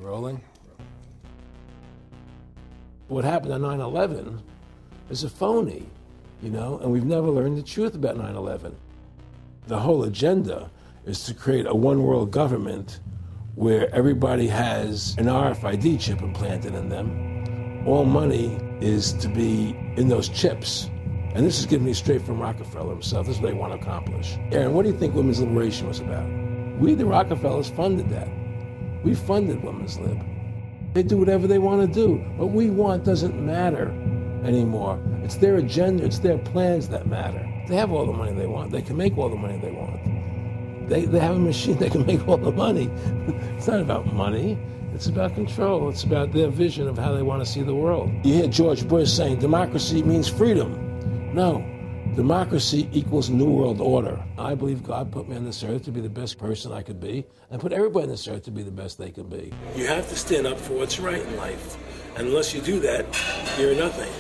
Rolling. What happened on 9/11 is a phony, and we've never learned the truth about 9/11. The whole agenda is to create a one-world government where everybody has an RFID chip implanted in them. All money is to be in those chips. And this is given me straight from Rockefeller himself. This is what they want to accomplish. Aaron, what do you think women's liberation was about? We, the Rockefellers, funded that. We funded women's lib. They do whatever they want to do. What we want doesn't matter anymore. It's their agenda, it's their plans that matter. They have all the money they want. They can make all the money they want. They have a machine that can make all the money. It's not about money. It's about control. It's about their vision of how they want to see the world. You hear George Bush saying democracy means freedom. No. Democracy equals New World Order. I believe God put me on this earth to be the best person I could be, and put everybody on this earth to be the best they can be. You have to stand up for what's right in life. And unless you do that, you're nothing.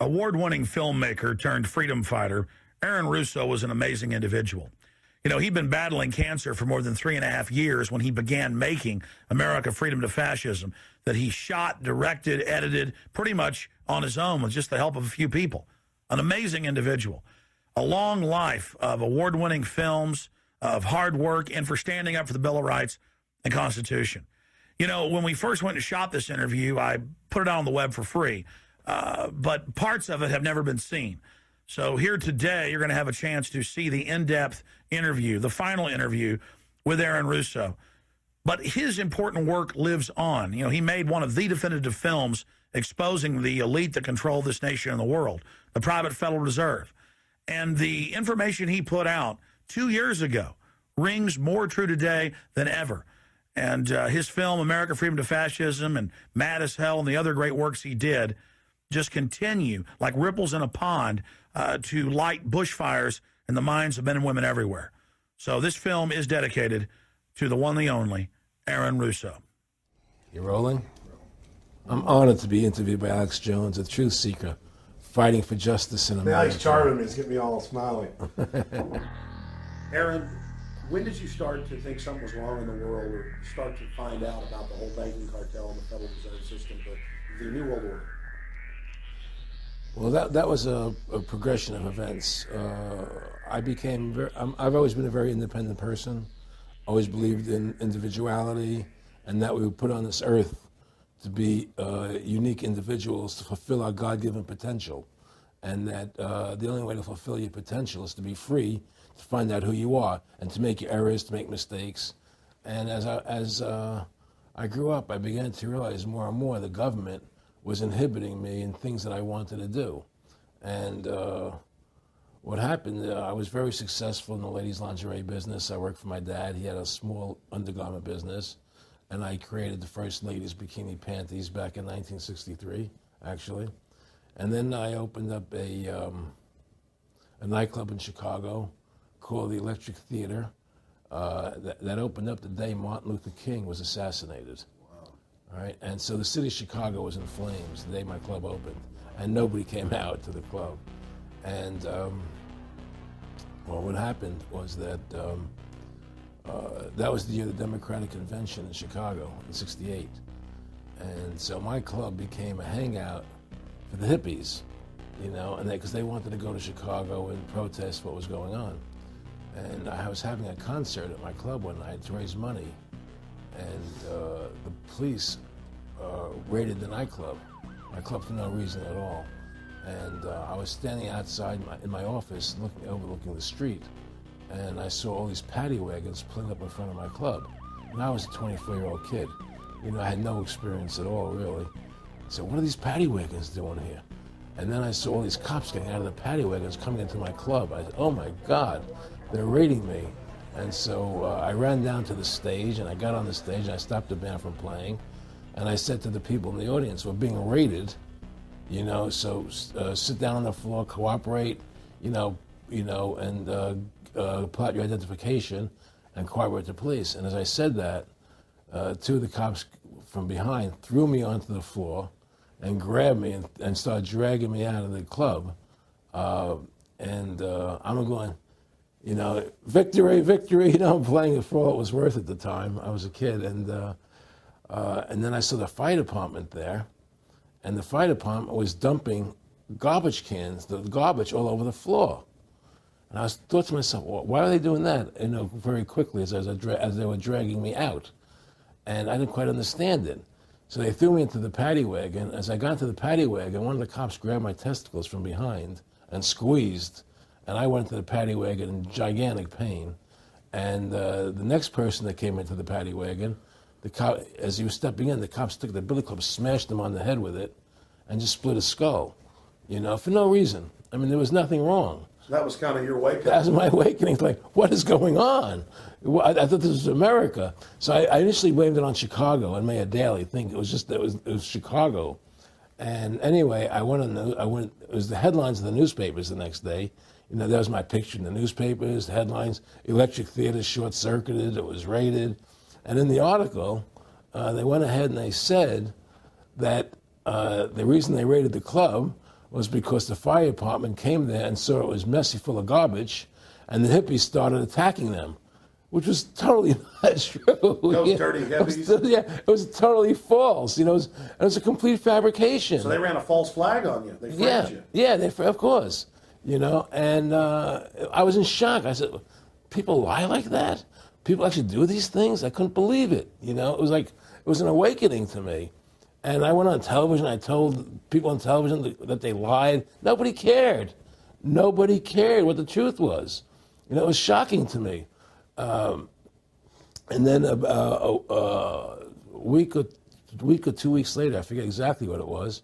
Award-winning filmmaker turned freedom fighter, Aaron Russo was an amazing individual. You know, he'd been battling cancer for more than 3.5 years when he began making America Freedom to Fascism, that he shot, directed, edited pretty much on his own with just the help of a few people. An amazing individual. A long life of award-winning films, of hard work, and for standing up for the Bill of Rights and Constitution. You know, when we first went and shot this interview, I put it out on the web for free, but parts of it have never been seen. So here today, you're going to have a chance to see the in-depth interview, the final interview with Aaron Russo. But his important work lives on. You know, he made one of the definitive films exposing the elite that control this nation and the world, the private Federal Reserve. And the information he put out 2 years ago rings more true today than ever. And his film, America Freedom to Fascism, and Mad as Hell, and the other great works he did just continue like ripples in a pond to light bushfires in the minds of men and women everywhere. So this film is dedicated to the one, the only, Aaron Russo. You rolling? I'm honored to be interviewed by Alex Jones, a truth seeker, fighting for justice in America. Now he's charming me. It's getting me all smiling. Aaron, when did you start to think something was wrong in the world, or start to find out about the whole banking cartel and the Federal Reserve System, the New World Order? Well, that was a progression of events. I've always been a very independent person, always believed in individuality, and that we were put on this earth to be unique individuals to fulfill our God-given potential, and that the only way to fulfill your potential is to be free, to find out who you are, and to make your errors, to make mistakes. And as I grew up, I began to realize more and more the government was inhibiting me in things that I wanted to do. And what happened, I was very successful in the ladies' lingerie business. I worked for my dad. He had a small undergarment business. And I created the first ladies' bikini panties back in 1963, actually. And then I opened up a nightclub in Chicago called the Electric Theater that opened up the day Martin Luther King was assassinated. All right, and so the city of Chicago was in flames the day my club opened, and nobody came out to the club. And well, what happened was that that was the year of the Democratic Convention in Chicago in '68, and so my club became a hangout for the hippies, you know, and because they wanted to go to Chicago and protest what was going on. And I was having a concert at my club one night to raise money. And the police raided the nightclub, my club, for no reason at all. And I was standing outside in my office overlooking the street, and I saw all these paddy wagons pulling up in front of my club. And I was a 24-year-old kid. You know, I had no experience at all, really. So what are these paddy wagons doing here? And then I saw all these cops getting out of the paddy wagons coming into my club. I said, oh my God, they're raiding me. And so I ran down to the stage, and I got on the stage, and I stopped the band from playing. And I said to the people in the audience, we're being raided, you know, so sit down on the floor, cooperate, and plot your identification and cooperate with the police. And as I said that, two of the cops from behind threw me onto the floor and grabbed me and started dragging me out of the club. I'm going, you know, victory, victory, you know, I'm playing it for all it was worth at the time. I was a kid. And then I saw the fire department there, and the fire department was dumping garbage cans, the garbage all over the floor. And I thought to myself, well, why are they doing that? You know, very quickly as they were dragging me out. And I didn't quite understand it. So they threw me into the paddy wagon. As I got into the paddy wagon, one of the cops grabbed my testicles from behind and squeezed, and I went into the paddy wagon in gigantic pain. And the next person that came into the paddy wagon, the cop, as he was stepping in, the cops took the billy club, smashed him on the head with it, and just split his skull, you know, for no reason. I mean, there was nothing wrong. So that was kind of your wake-up. That was my awakening. Like, what is going on? I thought this was America. So I initially blamed it on Chicago and Mayor Daley, thinking it was Chicago. And anyway, it was the headlines of the newspapers the next day. You know, there was my picture in the newspapers, the headlines, Electric Theater short-circuited, it was raided. And in the article, they went ahead and they said that the reason they raided the club was because the fire department came there and saw it was messy, full of garbage, and the hippies started attacking them, which was totally not true. Those dirty hippies? It was totally false. You know, it was a complete fabrication. So they ran a false flag on you. They framed you. Yeah, of course. You know, and I was in shock. I said, people lie like that? People actually do these things? I couldn't believe it. You know, it was an awakening to me. And I went on television. I told people on television that they lied. Nobody cared. Nobody cared what the truth was. You know, it was shocking to me. And then a week or 2 weeks later, I forget exactly what it was,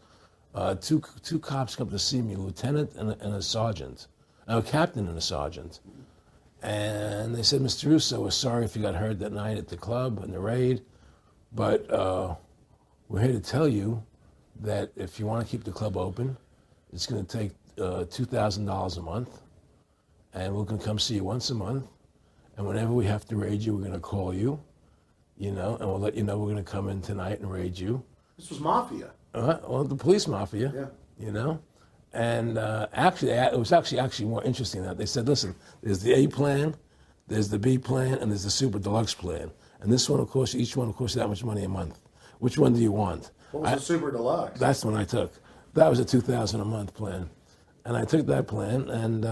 two cops come to see me, a lieutenant and a sergeant, a captain and a sergeant. And they said, Mr. Russo, we're sorry if you got hurt that night at the club in the raid, but we're here to tell you that if you want to keep the club open, it's going to take $2,000 a month, and we're going to come see you once a month, and whenever we have to raid you, we're going to call you, you know, and we'll let you know we're going to come in tonight and raid you. This was mafia. Well, the police mafia, you know. And actually, it was actually more interesting than that. They said, listen, there's the A plan, there's the B plan, and there's the super deluxe plan. And this one, of course, each one, of course, that much money a month. Which one do you want? What was the super deluxe? That's the one I took. That was a $2,000 a month plan. And I took that plan, and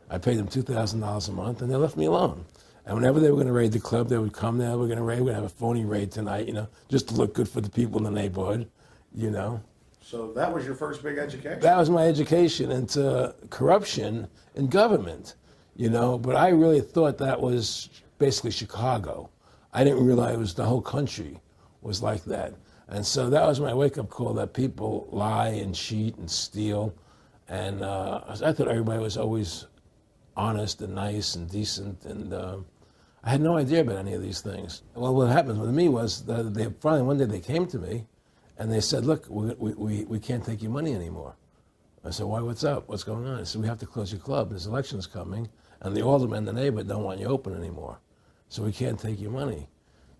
I paid them $2,000 a month, and they left me alone. And whenever they were going to raid the club, they would come there, we're going to have a phony raid tonight, you know, just to look good for the people in the neighborhood, you know. So that was your first big education? That was my education into corruption in government, you know, but I really thought that was basically Chicago. I didn't realize it was the whole country was like that. And so that was my wake-up call, that people lie and cheat and steal. And I thought everybody was always honest and nice and decent, and I had no idea about any of these things. Well, what happened with me was that they finally one day they came to me and they said, look, we can't take your money anymore. I said, why, what's up? What's going on? I said, we have to close your club. There's elections coming, and the aldermen in the neighborhood don't want you open anymore. So we can't take your money.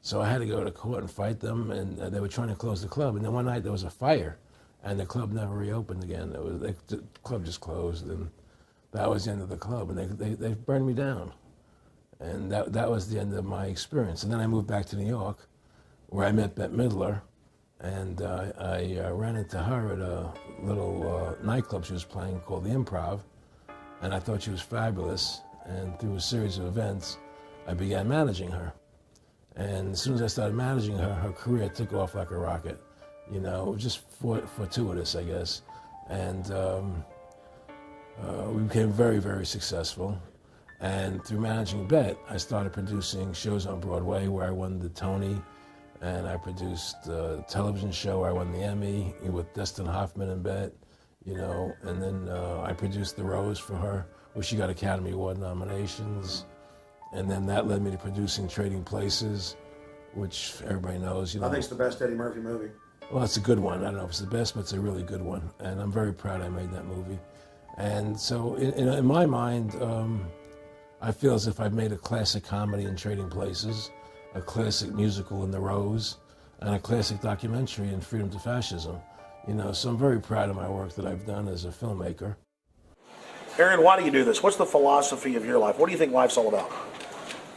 So I had to go to court and fight them, and they were trying to close the club. And then one night there was a fire, and the club never reopened again. The club just closed, and that was the end of the club. And they burned me down. And that was the end of my experience. And then I moved back to New York, where I met Bette Midler, and I ran into her at a little nightclub she was playing called The Improv, and I thought she was fabulous. And through a series of events, I began managing her. And as soon as I started managing her, her career took off like a rocket. You know, just fortuitous, I guess. And we became very, very successful. And through managing Bette, I started producing shows on Broadway where I won the Tony, and I produced a television show where I won the Emmy with Dustin Hoffman and Bette, you know, and then I produced The Rose for her, where she got Academy Award nominations. And then that led me to producing Trading Places, which everybody knows. You know, I think it's the best Eddie Murphy movie. Well, it's a good one. I don't know if it's the best, but it's a really good one. And I'm very proud I made that movie. And so in my mind, I feel as if I've made a classic comedy in Trading Places, a classic musical in The Rose, and a classic documentary in Freedom to Fascism. You know, so I'm very proud of my work that I've done as a filmmaker. Aaron, why do you do this? What's the philosophy of your life? What do you think life's all about?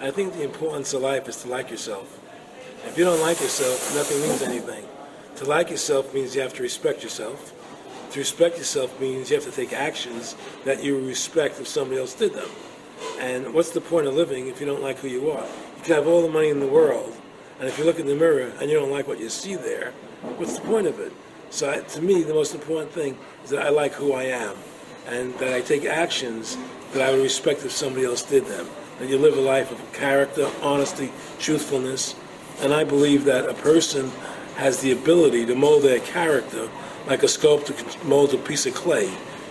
I think the importance of life is to like yourself. If you don't like yourself, nothing means anything. To like yourself means you have to respect yourself. To respect yourself means you have to take actions that you respect if somebody else did them. And what's the point of living if you don't like who you are? You can have all the money in the world, and if you look in the mirror and you don't like what you see there, what's the point of it? So to me, the most important thing is that I like who I am, and that I take actions that I would respect if somebody else did them. That you live a life of character, honesty, truthfulness. And I believe that a person has the ability to mold their character like a sculptor can mold a piece of clay.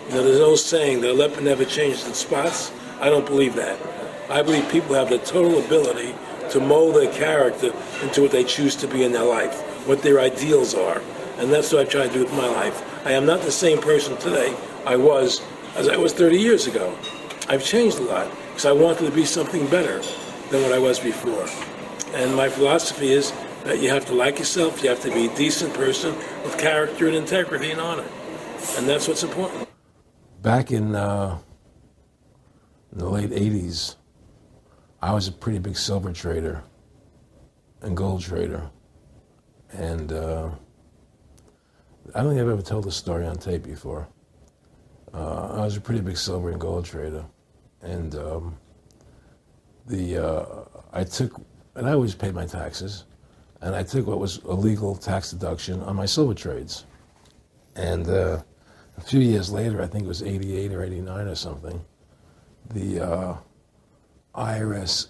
You know, there's no saying that a leopard never changes its spots. I don't believe that. I believe people have the total ability to mold their character into what they choose to be in their life, what their ideals are. And that's what I try to do with my life. I am not the same person today as I was 30 years ago. I've changed a lot because I wanted to be something better than what I was before. And my philosophy is that you have to like yourself, you have to be a decent person with character and integrity and honor. And that's what's important. Back in the late 80s, I was a pretty big silver trader and gold trader. And I don't think I've ever told this story on tape before. I was a pretty big silver and gold trader. And I always paid my taxes, and I took what was a legal tax deduction on my silver trades. And a few years later, I think it was 88 or 89 or something, the IRS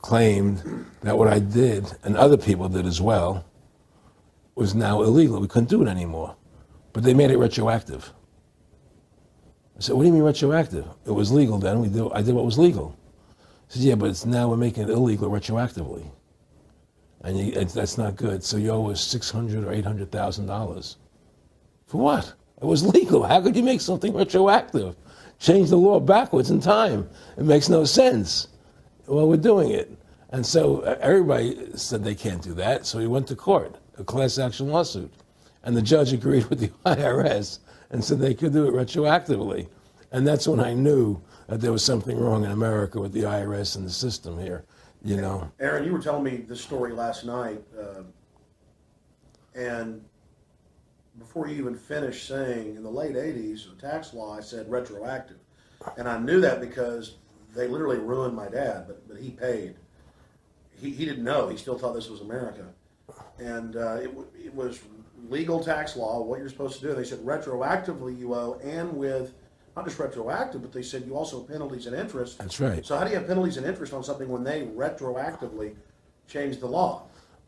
claimed that what I did, and other people did as well, was now illegal. We couldn't do it anymore. But they made it retroactive. I said, what do you mean retroactive? It was legal then. I did what was legal. I said, yeah, but it's now we're making it illegal retroactively. And that's not good. So you owe us $600,000 or $800,000. For what? It was legal. How could you make something retroactive? Change the law backwards in time. It makes no sense. Well, we're doing it. And so everybody said they can't do that. So we went to court, a class action lawsuit. And the judge agreed with the IRS and said they could do it retroactively. And that's when I knew that there was something wrong in America with the IRS and the system here, you know. Aaron, you were telling me this story last night, and before you even finished saying, in the late 80s, the tax law, I said retroactive. And I knew that because they literally ruined my dad, but he paid. He didn't know. He still thought this was America. And it was legal tax law, what you're supposed to do. They said retroactively you owe, and with not just retroactive, but they said you also have penalties and interest. That's right. So how do you have penalties and interest on something when they retroactively change the law?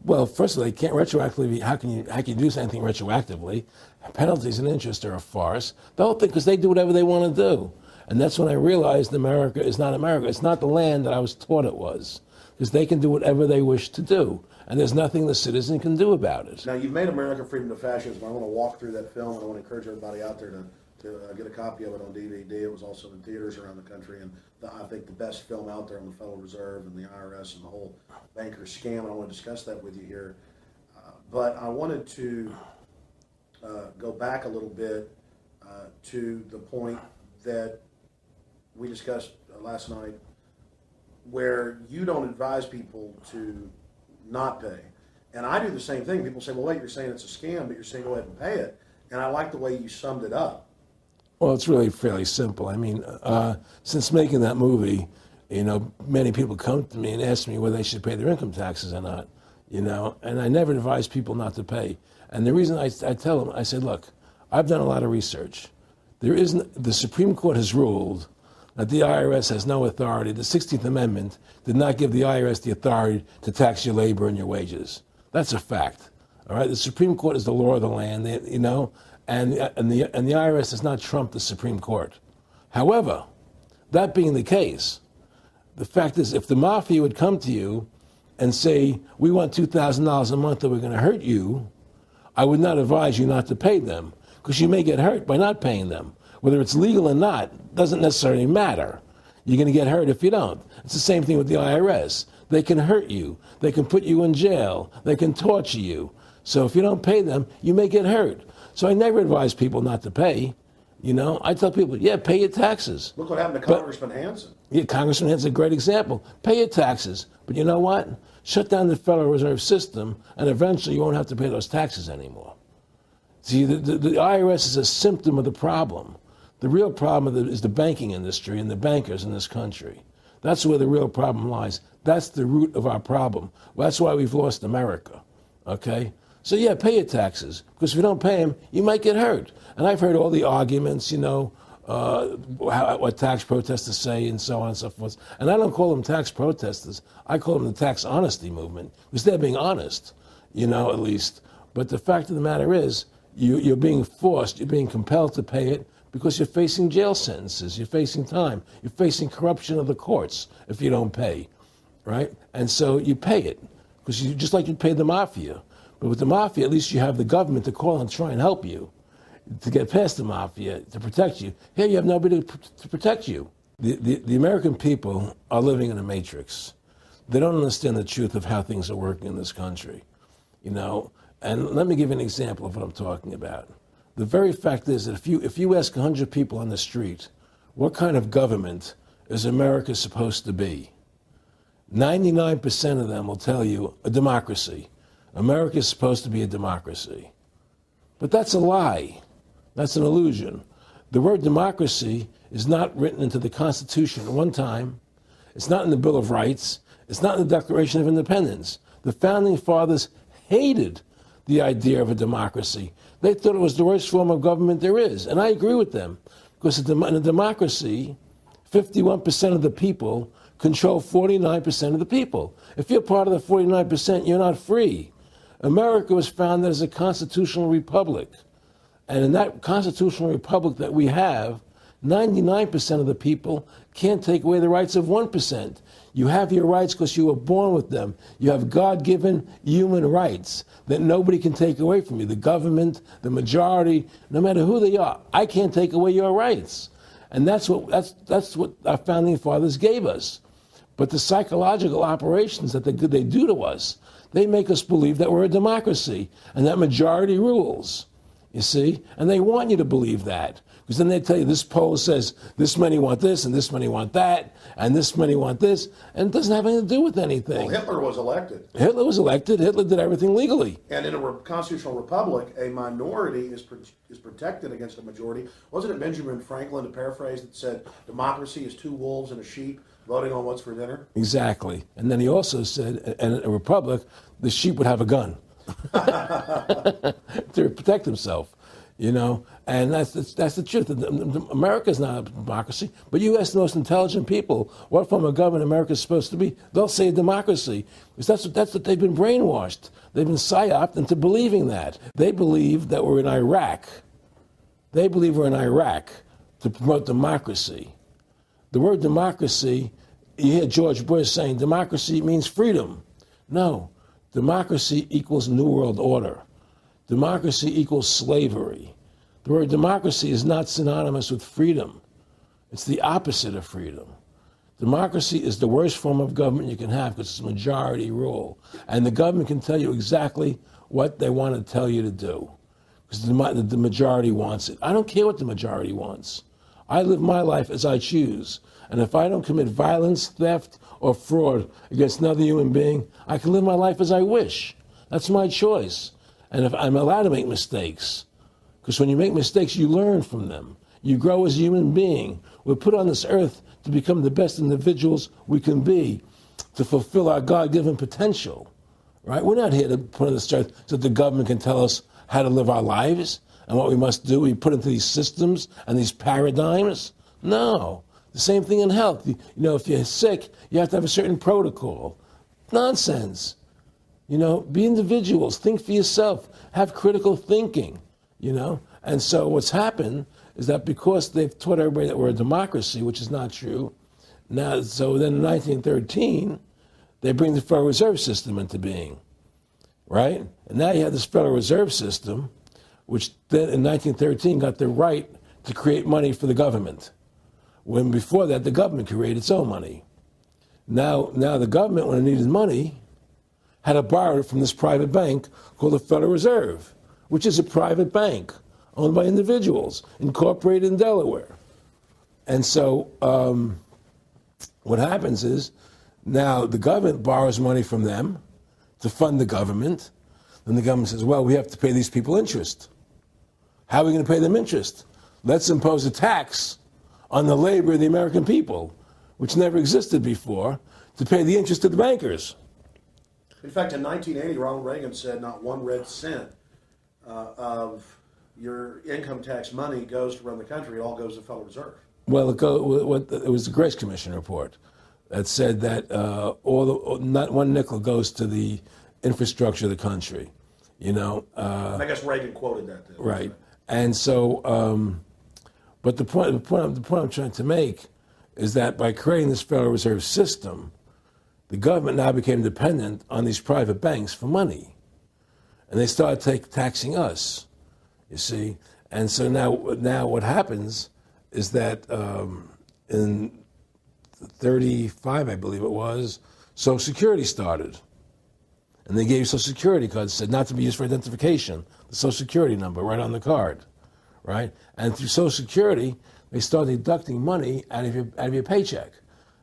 Well, first of all, they can't retroactively. How can you do anything retroactively? Penalties and interest are a farce. The whole thing, because they do whatever they want to do. And that's when I realized America is not America. It's not the land that I was taught it was. Because they can do whatever they wish to do. And there's nothing the citizen can do about it. Now, you've made America Freedom to Fascism. I want to walk through that film, and I want to encourage everybody out there to get a copy of it on DVD. It was also in theaters around the country, and I think the best film out there on the Federal Reserve and the IRS and the whole banker scam, and I want to discuss that with you here. But I wanted to go back a little bit to the point that we discussed last night, where you don't advise people to not pay. And I do the same thing. People say, well, wait, you're saying it's a scam, but you're saying go ahead and pay it. And I like the way you summed it up. Well, it's really fairly simple. I mean, since making that movie, you know, many people come to me and ask me whether they should pay their income taxes or not, you know, and I never advise people not to pay. And the reason I tell them, I said, look, I've done a lot of research. The Supreme Court has ruled that the IRS has no authority. The 16th Amendment did not give the IRS the authority to tax your labor and your wages. That's a fact. All right, the Supreme Court is the law of the land, you know, and the IRS does not trump the Supreme Court. However, that being the case, the fact is, if the mafia would come to you and say, we want $2,000 a month or we're going to hurt you, I would not advise you not to pay them, because you may get hurt by not paying them. Whether it's legal or not doesn't necessarily matter. You're going to get hurt if you don't. It's the same thing with the IRS. They can hurt you. They can put you in jail. They can torture you. So if you don't pay them, you may get hurt. So I never advise people not to pay. You know, I tell people, yeah, pay your taxes. Look what happened to Congressman Hansen. Yeah, Congressman Hansen's a great example. Pay your taxes. But you know what? Shut down the Federal Reserve System, and eventually you won't have to pay those taxes anymore. See, the IRS is a symptom of the problem. The real problem is the banking industry and the bankers in this country. That's where the real problem lies. That's the root of our problem. Well, that's why we've lost America, okay? So, yeah, pay your taxes, because if you don't pay them, you might get hurt. And I've heard all the arguments, you know, what tax protesters say and so on and so forth. And I don't call them tax protesters. I call them the tax honesty movement, because they're being honest, you know, at least. But the fact of the matter is, you're being forced, you're being compelled to pay it, because you're facing jail sentences, you're facing time, you're facing corruption of the courts if you don't pay, right? And so you pay it, because you just like you pay the mafia. But with the mafia, at least you have the government to call and try and help you to get past the mafia, to protect you. Here you have nobody to protect you. The American people are living in a matrix. They don't understand the truth of how things are working in this country, you know? And let me give you an example of what I'm talking about. The very fact is that if you ask 100 people on the street, what kind of government is America supposed to be? 99% of them will tell you a democracy. America is supposed to be a democracy. But that's a lie. That's an illusion. The word democracy is not written into the Constitution at one time. It's not in the Bill of Rights. It's not in the Declaration of Independence. The Founding Fathers hated the idea of a democracy. They thought it was the worst form of government there is. And I agree with them. Because in a democracy, 51% of the people control 49% of the people. If you're part of the 49%, you're not free. America was founded as a constitutional republic. And in that constitutional republic that we have, 99% of the people can't take away the rights of 1%. You have your rights because you were born with them. You have God-given human rights that nobody can take away from you. The government, the majority, no matter who they are, I can't take away your rights. And that's what our founding fathers gave us. But the psychological operations that they do to us, they make us believe that we're a democracy and that majority rules, you see? And they want you to believe that. Because then they tell you this poll says this many want this and this many want that and this many want this, and it doesn't have anything to do with anything. Well, Hitler was elected. Hitler was elected. Hitler did everything legally. And in a constitutional republic, a minority is protected against a majority. Wasn't it Benjamin Franklin, to paraphrase, that said democracy is two wolves and a sheep voting on what's for dinner? Exactly. And then he also said, in a republic, the sheep would have a gun to protect himself. You know, and that's the truth. America's not a democracy, but you ask the most intelligent people what form of government America is supposed to be, they'll say democracy. Because that's what they've been brainwashed. They've been psyoped into believing that. They believe that we're in Iraq. They believe we're in Iraq to promote democracy. The word democracy, you hear George Bush saying democracy means freedom. No, democracy equals New World Order. Democracy equals slavery. The word democracy is not synonymous with freedom. It's the opposite of freedom. Democracy is the worst form of government you can have because it's majority rule. And the government can tell you exactly what they want to tell you to do because the majority wants it. I don't care what the majority wants. I live my life as I choose. And if I don't commit violence, theft, or fraud against another human being, I can live my life as I wish. That's my choice. And if I'm allowed to make mistakes, because when you make mistakes, you learn from them. You grow as a human being. We're put on this earth to become the best individuals we can be, to fulfill our God-given potential, right? We're not here to put on this earth so that the government can tell us how to live our lives and what we must do. We put into these systems and these paradigms. No. The same thing in health. You know, if you're sick, you have to have a certain protocol. Nonsense. You know, be individuals, think for yourself, have critical thinking, you know. And so what's happened is that because they've taught everybody that we're a democracy, which is not true, now, so then in 1913, they bring the Federal Reserve System into being, right? And now you have this Federal Reserve System, which then in 1913 got the right to create money for the government, when before that the government created its own money. Now the government, when it needed money, had to borrow it from this private bank called the Federal Reserve, which is a private bank owned by individuals, incorporated in Delaware. And so what happens is now the government borrows money from them to fund the government. Then the government says, well, we have to pay these people interest. How are we going to pay them interest? Let's impose a tax on the labor of the American people, which never existed before, to pay the interest to the bankers. In fact, in 1980, Ronald Reagan said not one red cent of your income tax money goes to run the country. It all goes to the Federal Reserve. Well, it was the Grace Commission report that said that not one nickel goes to the infrastructure of the country, you know. I guess Reagan quoted that. Then. Right. And so, but the point I'm trying to make is that by creating this Federal Reserve System, the government now became dependent on these private banks for money. And they started taxing us, you see. And so now what happens is that in 1935, I believe it was, Social Security started. And they gave Social Security cards, said not to be used for identification, the Social Security number right on the card. right? And through Social Security, they started deducting money out of your paycheck.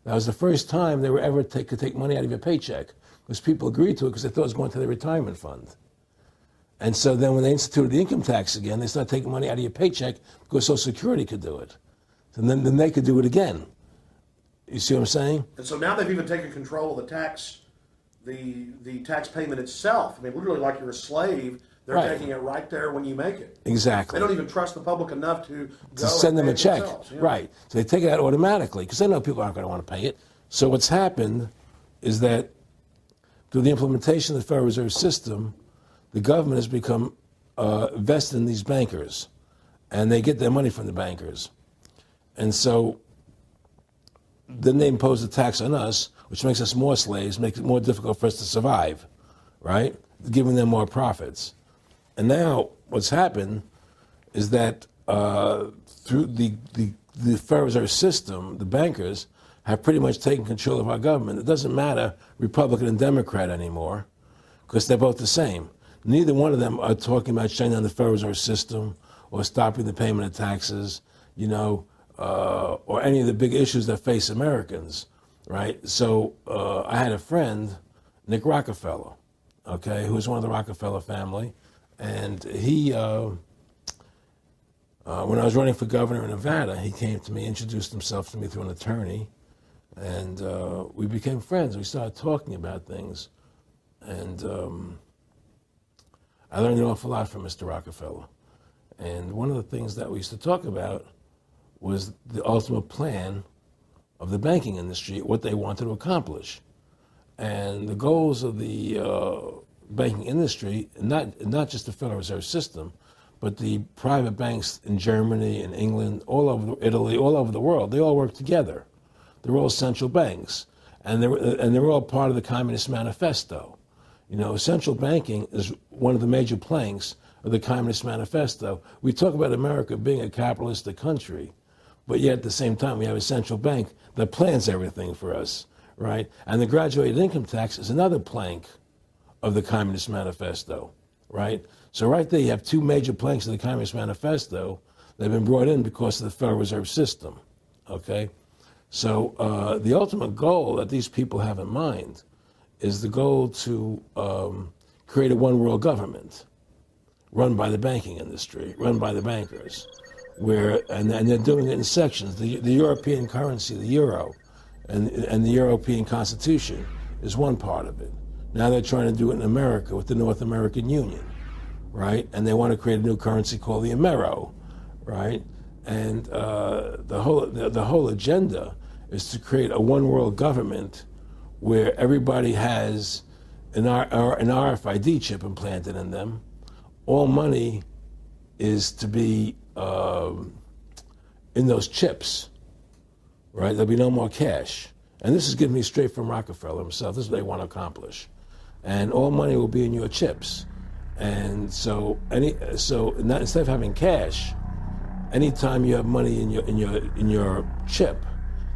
That was the first time they were ever could take money out of your paycheck, because people agreed to it because they thought it was going to their retirement fund. And so then when they instituted the income tax again, they started taking money out of your paycheck because Social Security could do it. And then they could do it again. You see what I'm saying? And so now they've even taken control of the tax payment itself. I mean, literally like you're a slave. They're taking it right there when you make it. Exactly. They don't even trust the public enough to send them a check. Yeah. Right. So they take it out automatically because they know people aren't going to want to pay it. So what's happened is that through the implementation of the Federal Reserve System, the government has become vested in these bankers, and they get their money from the bankers. And so then they impose a tax on us, which makes us more slaves, makes it more difficult for us to survive, right? Giving them more profits. And now what's happened is that through the Federal Reserve System, the bankers have pretty much taken control of our government. It doesn't matter Republican and Democrat anymore, because they're both the same. Neither one of them are talking about shutting down the Federal Reserve System or stopping the payment of taxes, you know, or any of the big issues that face Americans, right? So I had a friend, Nick Rockefeller, okay, who was one of the Rockefeller family, and he, when I was running for governor in Nevada, he came to me, introduced himself to me through an attorney, and we became friends. We started talking about things, and I learned an awful lot from Mr. Rockefeller. And one of the things that we used to talk about was the ultimate plan of the banking industry, what they wanted to accomplish. And the goals of the banking industry, not just the Federal Reserve System, but the private banks in Germany and England, all over Italy, all over the world, they all work together. They're all central banks, and they're all part of the Communist Manifesto. You know, central banking is one of the major planks of the Communist Manifesto. We talk about America being a capitalistic country, but yet at the same time we have a central bank that plans everything for us, right? And the graduated income tax is another plank of the Communist Manifesto, right? So right there you have two major planks of the Communist Manifesto that have been brought in because of the Federal Reserve System, okay? So the ultimate goal that these people have in mind is the goal to create a one world government run by the banking industry, run by the bankers, and they're doing it in sections. The European currency, the euro, and the European Constitution is one part of it. Now they're trying to do it in America with the North American Union, right? And they want to create a new currency called the Amero, right? And the whole agenda is to create a one world government where everybody has an RFID chip implanted in them. All money is to be in those chips, right? There'll be no more cash. And this is given me straight from Rockefeller himself. This is what they want to accomplish. And all money will be in your chips. And so instead of having cash, anytime you have money in your chip,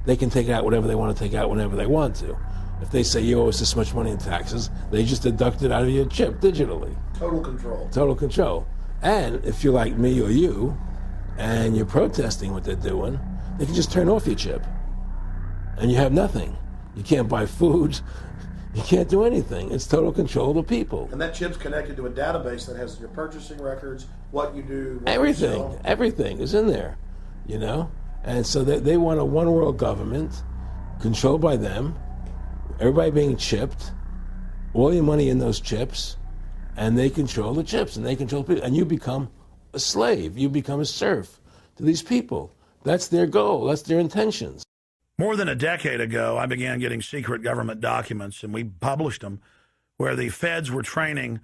they can take out whatever they want to take out whenever they want to. If they say you owe us this much money in taxes, they just deduct it out of your chip digitally. Total control. Total control. And if you're like me or you, and you're protesting what they're doing, they can just turn off your chip. And you have nothing. You can't buy food. You can't do anything. It's total control of the people. And that chip's connected to a database that has your purchasing records, what you do, what everything. you sell. Everything is in there, you know? And so they want a one world government controlled by them, everybody being chipped, all your money in those chips, and they control the chips, and they control people. And you become a slave. You become a serf to these people. That's their goal. That's their intentions. More than a decade ago, I began getting secret government documents, and we published them, where the feds were training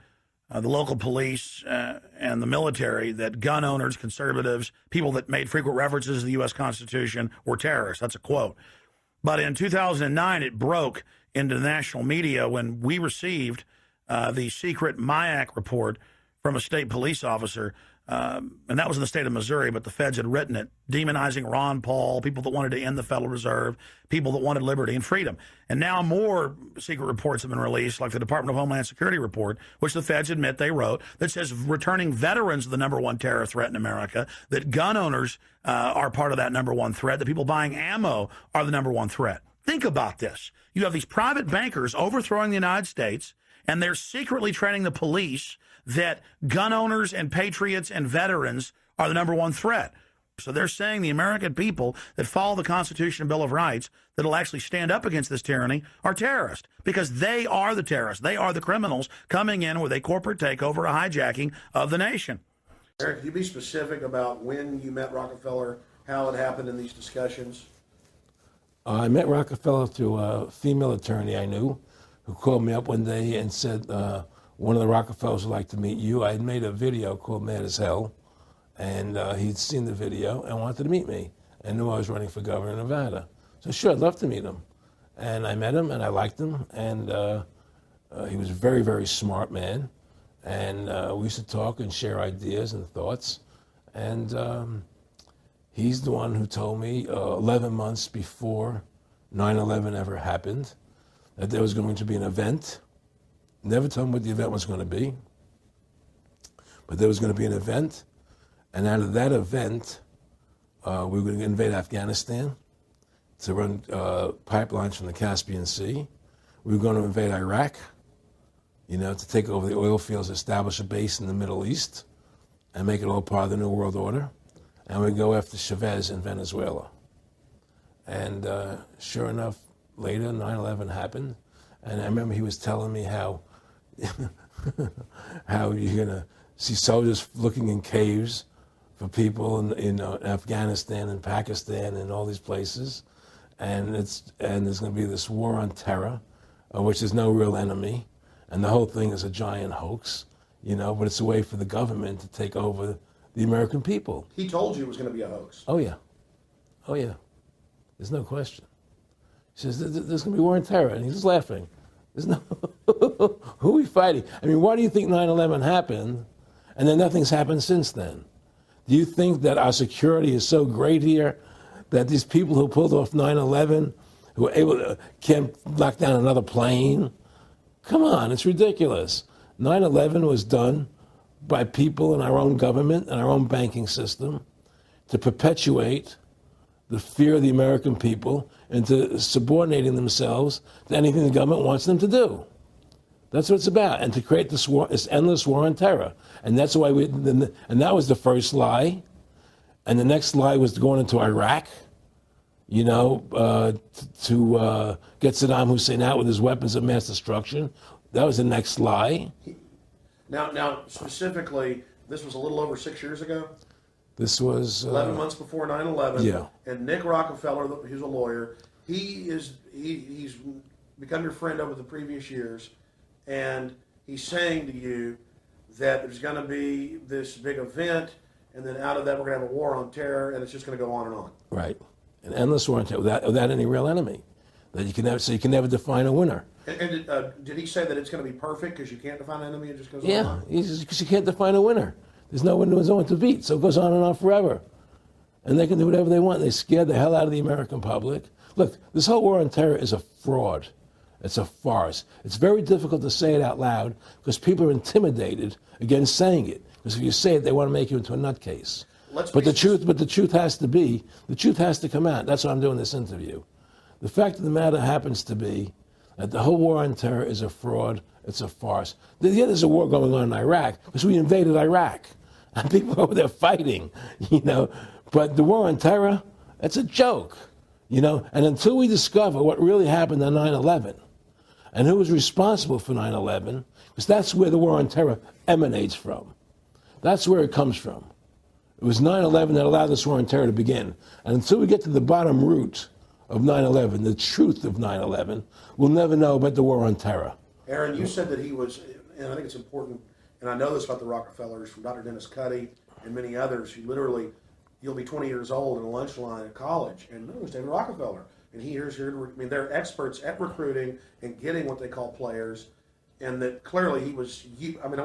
the local police and the military that gun owners, conservatives, people that made frequent references to the U.S. Constitution were terrorists. That's a quote. But in 2009, it broke into the national media when we received the secret MIAC report from a state police officer, and that was in the state of Missouri, but the feds had written it, demonizing Ron Paul, people that wanted to end the Federal Reserve, people that wanted liberty and freedom. And now more secret reports have been released, like the Department of Homeland Security report, which the feds admit they wrote, that says returning veterans are the #1 terror threat in America, that gun owners are part of that #1 threat, that people buying ammo are the #1 threat. Think about this. You have these private bankers overthrowing the United States, and they're secretly training the police that gun owners and patriots and veterans are the #1 threat. So they're saying the American people that follow the Constitution and Bill of Rights that'll actually stand up against this tyranny are terrorists, because they are the terrorists. They are the criminals coming in with a corporate takeover, a hijacking of the nation. Eric, can you be specific about when you met Rockefeller, how it happened in these discussions? I met Rockefeller through a female attorney I knew who called me up one day and said, one of the Rockefellers would like to meet you. I had made a video called Mad as Hell, and he'd seen the video and wanted to meet me and knew I was running for governor of Nevada. So sure, I'd love to meet him. And I met him, and I liked him, and he was a very, very smart man. And we used to talk and share ideas and thoughts. And he's the one who told me 11 months before 9/11 ever happened that there was going to be an event. Never told him what the event was going to be, but there was going to be an event, and out of that event, we were going to invade Afghanistan to run pipelines from the Caspian Sea. We were going to invade Iraq, you know, to take over the oil fields, establish a base in the Middle East, and make it all part of the New World Order. And we'd go after Chavez in Venezuela. And sure enough, later, 9/11 happened, and I remember he was telling me how how you're going to see soldiers looking in caves for people in Afghanistan and Pakistan and all these places. And there's going to be this war on terror, which is no real enemy. And the whole thing is a giant hoax, you know, but it's a way for the government to take over the American people. He told you it was going to be a hoax. Oh, yeah. Oh, yeah. There's no question. He says, there's going to be war on terror. And he's laughing. There's no, who are we fighting? I mean, why do you think 9/11 happened and then nothing's happened since then? Do you think that our security is so great here that these people who pulled off 9/11, who were able to, can't lock down another plane? Come on, it's ridiculous. 9/11 was done by people in our own government and our own banking system to perpetuate the fear of the American people into subordinating themselves to anything the government wants them to do. That's what it's about, and to create this war, this endless war on terror. And that's why and that was the first lie. And the next lie was going into Iraq, you know, to get Saddam Hussein out with his weapons of mass destruction. That was the next lie. Now, specifically, this was a little over 6 years ago? This was 11 months before 9/11. Yeah. And Nick Rockefeller, who's a lawyer, he's become your friend over the previous years, and he's saying to you that there's going to be this big event, and then out of that we're going to have a war on terror, and it's just going to go on and on. Right, an endless war on terror without any real enemy. That you can never, so you can never define a winner. And did he say that it's going to be perfect because you can't define an enemy? It just goes on Yeah, and on? because you can't define a winner. There's no one to beat, so it goes on and on forever. And they can do whatever they want. They scare the hell out of the American public. Look, this whole war on terror is a fraud. It's a farce. It's very difficult to say it out loud because people are intimidated against saying it. Because if you say it, they want to make you into a nutcase. But the truth has to come out. That's why I'm doing this interview. The fact of the matter happens to be that the whole war on terror is a fraud. It's a farce. Yeah, there's a war going on in Iraq because we invaded Iraq. And people over there fighting, you know. But the war on terror, it's a joke, you know. And until we discover what really happened on 9/11 and who was responsible for 9/11, because that's where the war on terror emanates from. That's where it comes from. It was 9/11 that allowed this war on terror to begin. And until we get to the bottom root of 9/11, the truth of 9/11, we'll never know about the war on terror. Aaron, you said that he was, and I think it's important, and I know this about the Rockefellers from Dr. Dennis Cuddy and many others who literally, you'll be 20 years old in a lunch line at college, and no, it's David Rockefeller. And here's here, I mean, they're experts at recruiting and getting what they call players, and that clearly he was, I mean,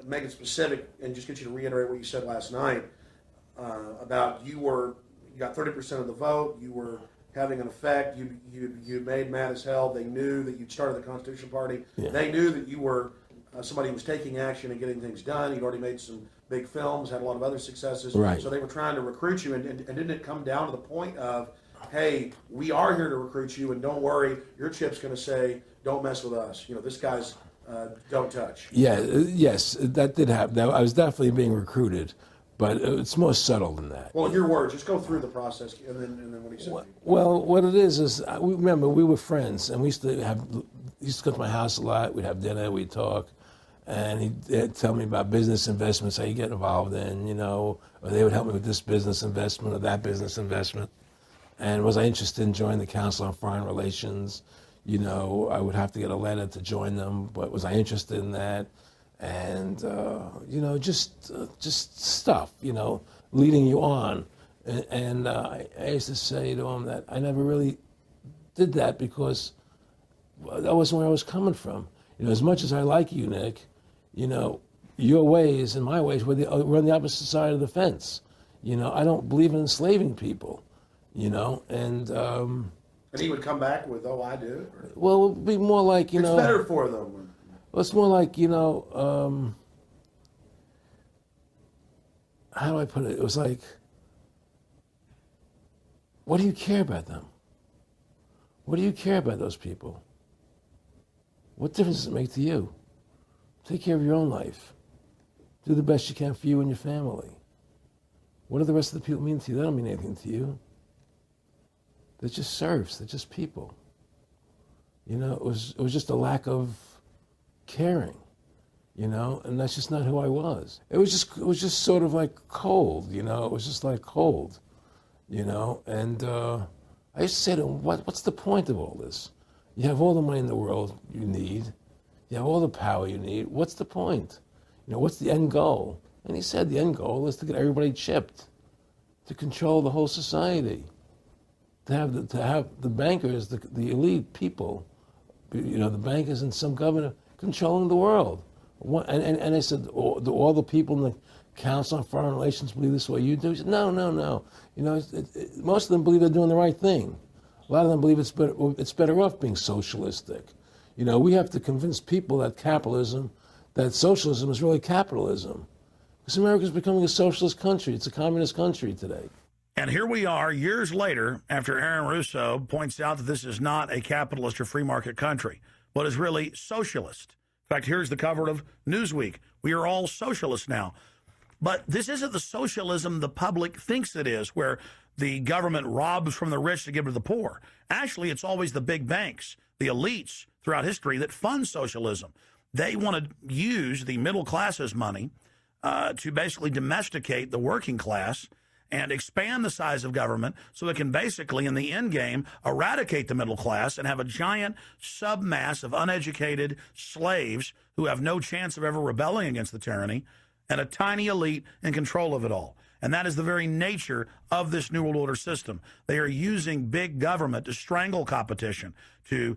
make it specific and just get you to reiterate what you said last night about you got 30% of the vote, you were having an effect, you made mad as hell. They knew that you'd started the Constitution Party. Yeah. They knew that you were somebody who was taking action and getting things done. You'd already made some big films, had a lot of other successes. Right. So they were trying to recruit you, and didn't it come down to the point of, hey, we are here to recruit you, and don't worry, your chip's going to say, don't mess with us. You know, this guy's don't touch. Yeah, yes, that did happen. I was definitely being recruited, but it's more subtle than that. Well, in your words, just go through the process, and then what he said. Well, what it is remember, we were friends, and we used to go to my house a lot. We'd have dinner, we'd talk, and he'd tell me about business investments, how you get involved in, you know, or they would help me with this business investment or that business investment. And was I interested in joining the Council on Foreign Relations? You know, I would have to get a letter to join them, but was I interested in that? And, you know, just stuff, you know, leading you on. And I used to say to him that I never really did that because that wasn't where I was coming from. You know, as much as I like you, Nick, you know, your ways and my ways, we're on the opposite side of the fence. You know, I don't believe in enslaving people, you know, and he would come back with, oh, I do? Or? Well, it would be more like, you know. It's better for them. Well, it's more like, you know, how do I put it? It was like, what do you care about them? What do you care about those people? What difference does it make to you? Take care of your own life. Do the best you can for you and your family. What do the rest of the people mean to you? They don't mean anything to you. They're just serfs. They're just people. You know, it was just a lack of caring, you know, and that's just not who I was. It was just sort of like cold, you know. It was just like cold, you know. And I used to say to him, what's the point of all this? You have all the money in the world you need. You have all the power you need. What's the point? You know, what's the end goal? And he said the end goal is to get everybody chipped, to control the whole society, to have the bankers, the elite people, you know, the bankers and some governor controlling the world. And I said, do all the people in the Council on Foreign Relations believe this way you do? He said, no. You know, most of them believe they're doing the right thing. A lot of them believe it's better off being socialistic. You know, we have to convince people that that socialism is really capitalism. Because America is becoming a socialist country. It's a communist country today. And here we are years later after Aaron Russo points out that this is not a capitalist or free market country, but is really socialist. In fact, here's the cover of Newsweek. We are all socialists now. But this isn't the socialism the public thinks it is, where the government robs from the rich to give to the poor. Actually, it's always the big banks, the elites throughout history that fund socialism. They want to use the middle class's money to basically domesticate the working class and expand the size of government so it can basically, in the end game, eradicate the middle class and have a giant submass of uneducated slaves who have no chance of ever rebelling against the tyranny, and a tiny elite in control of it all. And that is the very nature of this New World Order system. They are using big government to strangle competition, to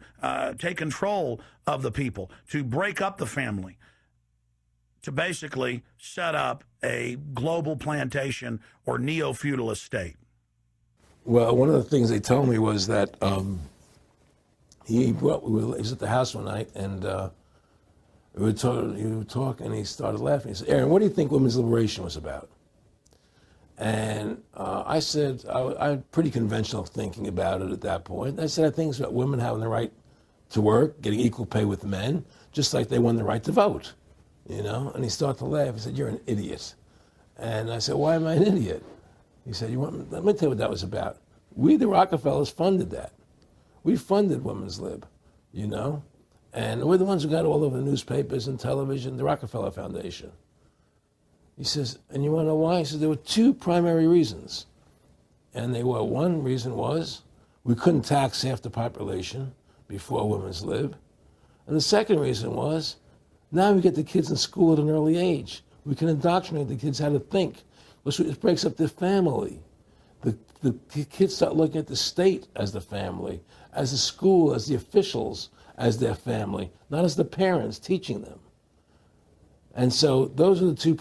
take control of the people, to break up the family, to basically set up a global plantation or neo-feudalist state. Well, one of the things they told me was that he was at the house one night, and he would talk, and he started laughing. He said, Aaron, what do you think women's liberation was about? And I said, I had pretty conventional thinking about it at that point. I said, I think it's about women having the right to work, getting equal pay with men, just like they won the right to vote, you know? And he started to laugh. He said, you're an idiot. And I said, why am I an idiot? He said, let me tell you what that was about. We, the Rockefellers, funded that. We funded women's lib, you know? And we're the ones who got all over the newspapers and television, the Rockefeller Foundation. He says, and you want to know why? He says, there were two primary reasons. And they were, one reason was we couldn't tax half the population before women's lib. And the second reason was, now we get the kids in school at an early age. We can indoctrinate the kids how to think. It breaks up their family. The kids start looking at the state as the family, as the school, as the officials, as their family, not as the parents teaching them. And so those are the two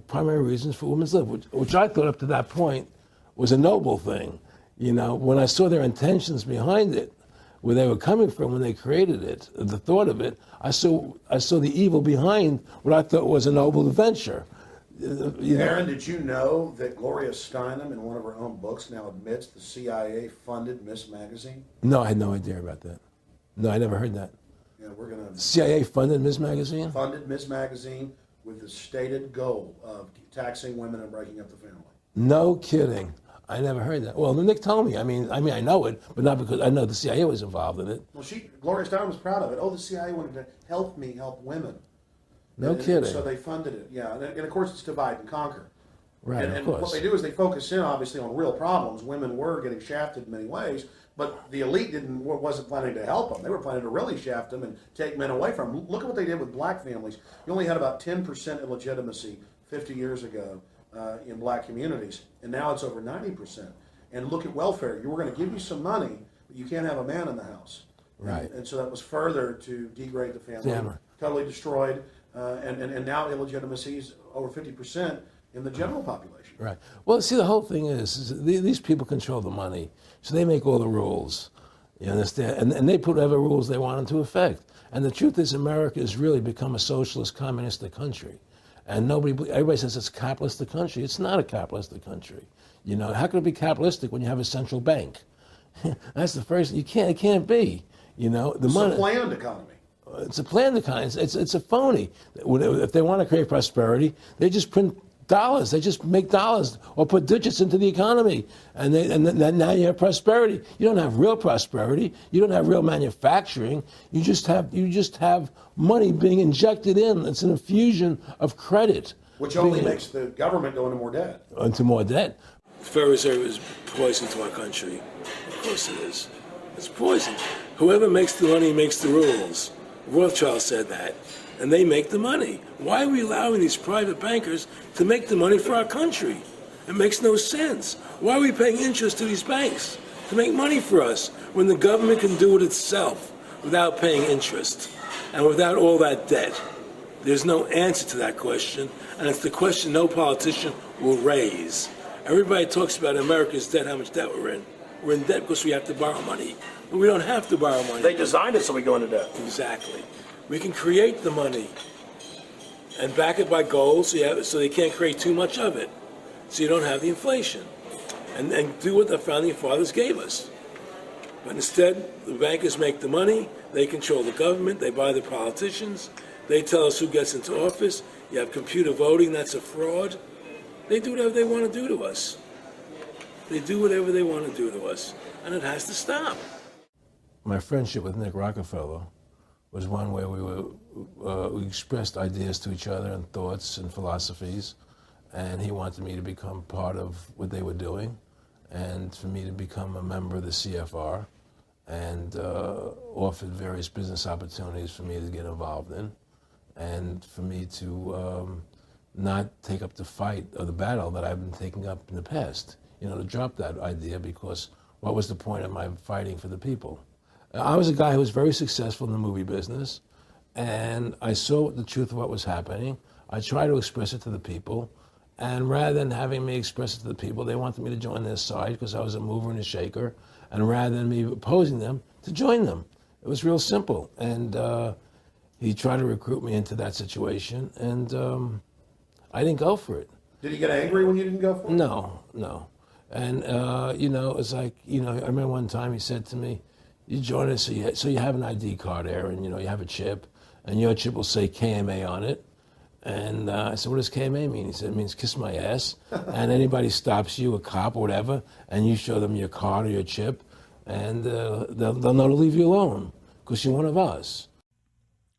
primary reasons for women's lib, which I thought up to that point was a noble thing. You know, when I saw their intentions behind it, where they were coming from when they created it, the thought of it, I saw the evil behind what I thought was a noble venture. Aaron, did you know that Gloria Steinem, in one of her own books, now admits the CIA funded Miss Magazine? No, I had no idea about that. No, I never heard that. Yeah, we're going to... CIA funded Miss Magazine? Funded Miss Magazine with the stated goal of taxing women and breaking up the family. No kidding. I never heard that. Well, Nick told me. I mean, I know it, but not because I know the CIA was involved in it. Well, Gloria Steinem was proud of it. Oh, the CIA wanted to help women. No kidding. So they funded it, yeah. And of course, it's divide and conquer. Right, and of course. What they do is they focus in, obviously, on real problems. Women were getting shafted in many ways, but the elite wasn't planning to help them. They were planning to really shaft them and take men away from them. Look at what they did with black families. You only had about 10% illegitimacy 50 years ago in black communities, and now it's over 90%. And look at welfare. You were going to give you some money, but you can't have a man in the house. Right. And so that was further to degrade the family, totally destroyed. And now illegitimacy is over 50% in the general population. Right. Well, see, the whole thing is these people control the money, so they make all the rules. You understand? And they put whatever rules they want into effect. And the truth is, America has really become a socialist, communistic country. And everybody says it's a capitalistic country. It's not a capitalistic country. You know, how can it be capitalistic when you have a central bank? That's the first. It can't be. You know, It's a planned economy. It's a planned economy. It's a phony. If they want to create prosperity, they just print dollars. They just make dollars or put digits into the economy, and then now you have prosperity. You don't have real prosperity. You don't have real manufacturing. You just have money being injected in. It's an infusion of credit, which only makes the government go into more debt. Into more debt. The Federal Reserve is poison to our country. Of course it is. It's poison. Whoever makes the money makes the rules. Rothschild said that, and they make the money. Why are we allowing these private bankers to make the money for our country? It makes no sense. Why are we paying interest to these banks to make money for us when the government can do it itself without paying interest and without all that debt? There's no answer to that question, and it's the question no politician will raise. Everybody talks about America's debt, how much debt we're in. We're in debt because we have to borrow money. But we don't have to borrow money. They designed it so we go into debt. Exactly. We can create the money and back it by gold so they can't create too much of it. So you don't have the inflation. And do what the founding fathers gave us. But instead, the bankers make the money, they control the government, they buy the politicians, they tell us who gets into office. You have computer voting, that's a fraud. They do whatever they want to do to us. They do whatever they want to do to us. And it has to stop. My friendship with Nick Rockefeller was one where we expressed ideas to each other and thoughts and philosophies, and he wanted me to become part of what they were doing, and for me to become a member of the CFR, and offered various business opportunities for me to get involved in, and for me to not take up the fight or the battle that I've been taking up in the past, to drop that idea, because what was the point of my fighting for the people? I was a guy who was very successful in the movie business, and I saw the truth of what was happening. I tried to express it to the people, and rather than having me express it to the people, they wanted me to join their side because I was a mover and a shaker, and rather than me opposing them, to join them. It was real simple, and he tried to recruit me into that situation, and I didn't go for it. Did he get angry when you didn't go for it? No. And, it's like, I remember one time he said to me, you join us, so you have an ID card, Aaron, you have a chip, and your chip will say KMA on it. And I said, what does KMA mean? He said, it means kiss my ass. And anybody stops you, a cop or whatever, and you show them your card or your chip, and they'll know to leave you alone, because you're one of us.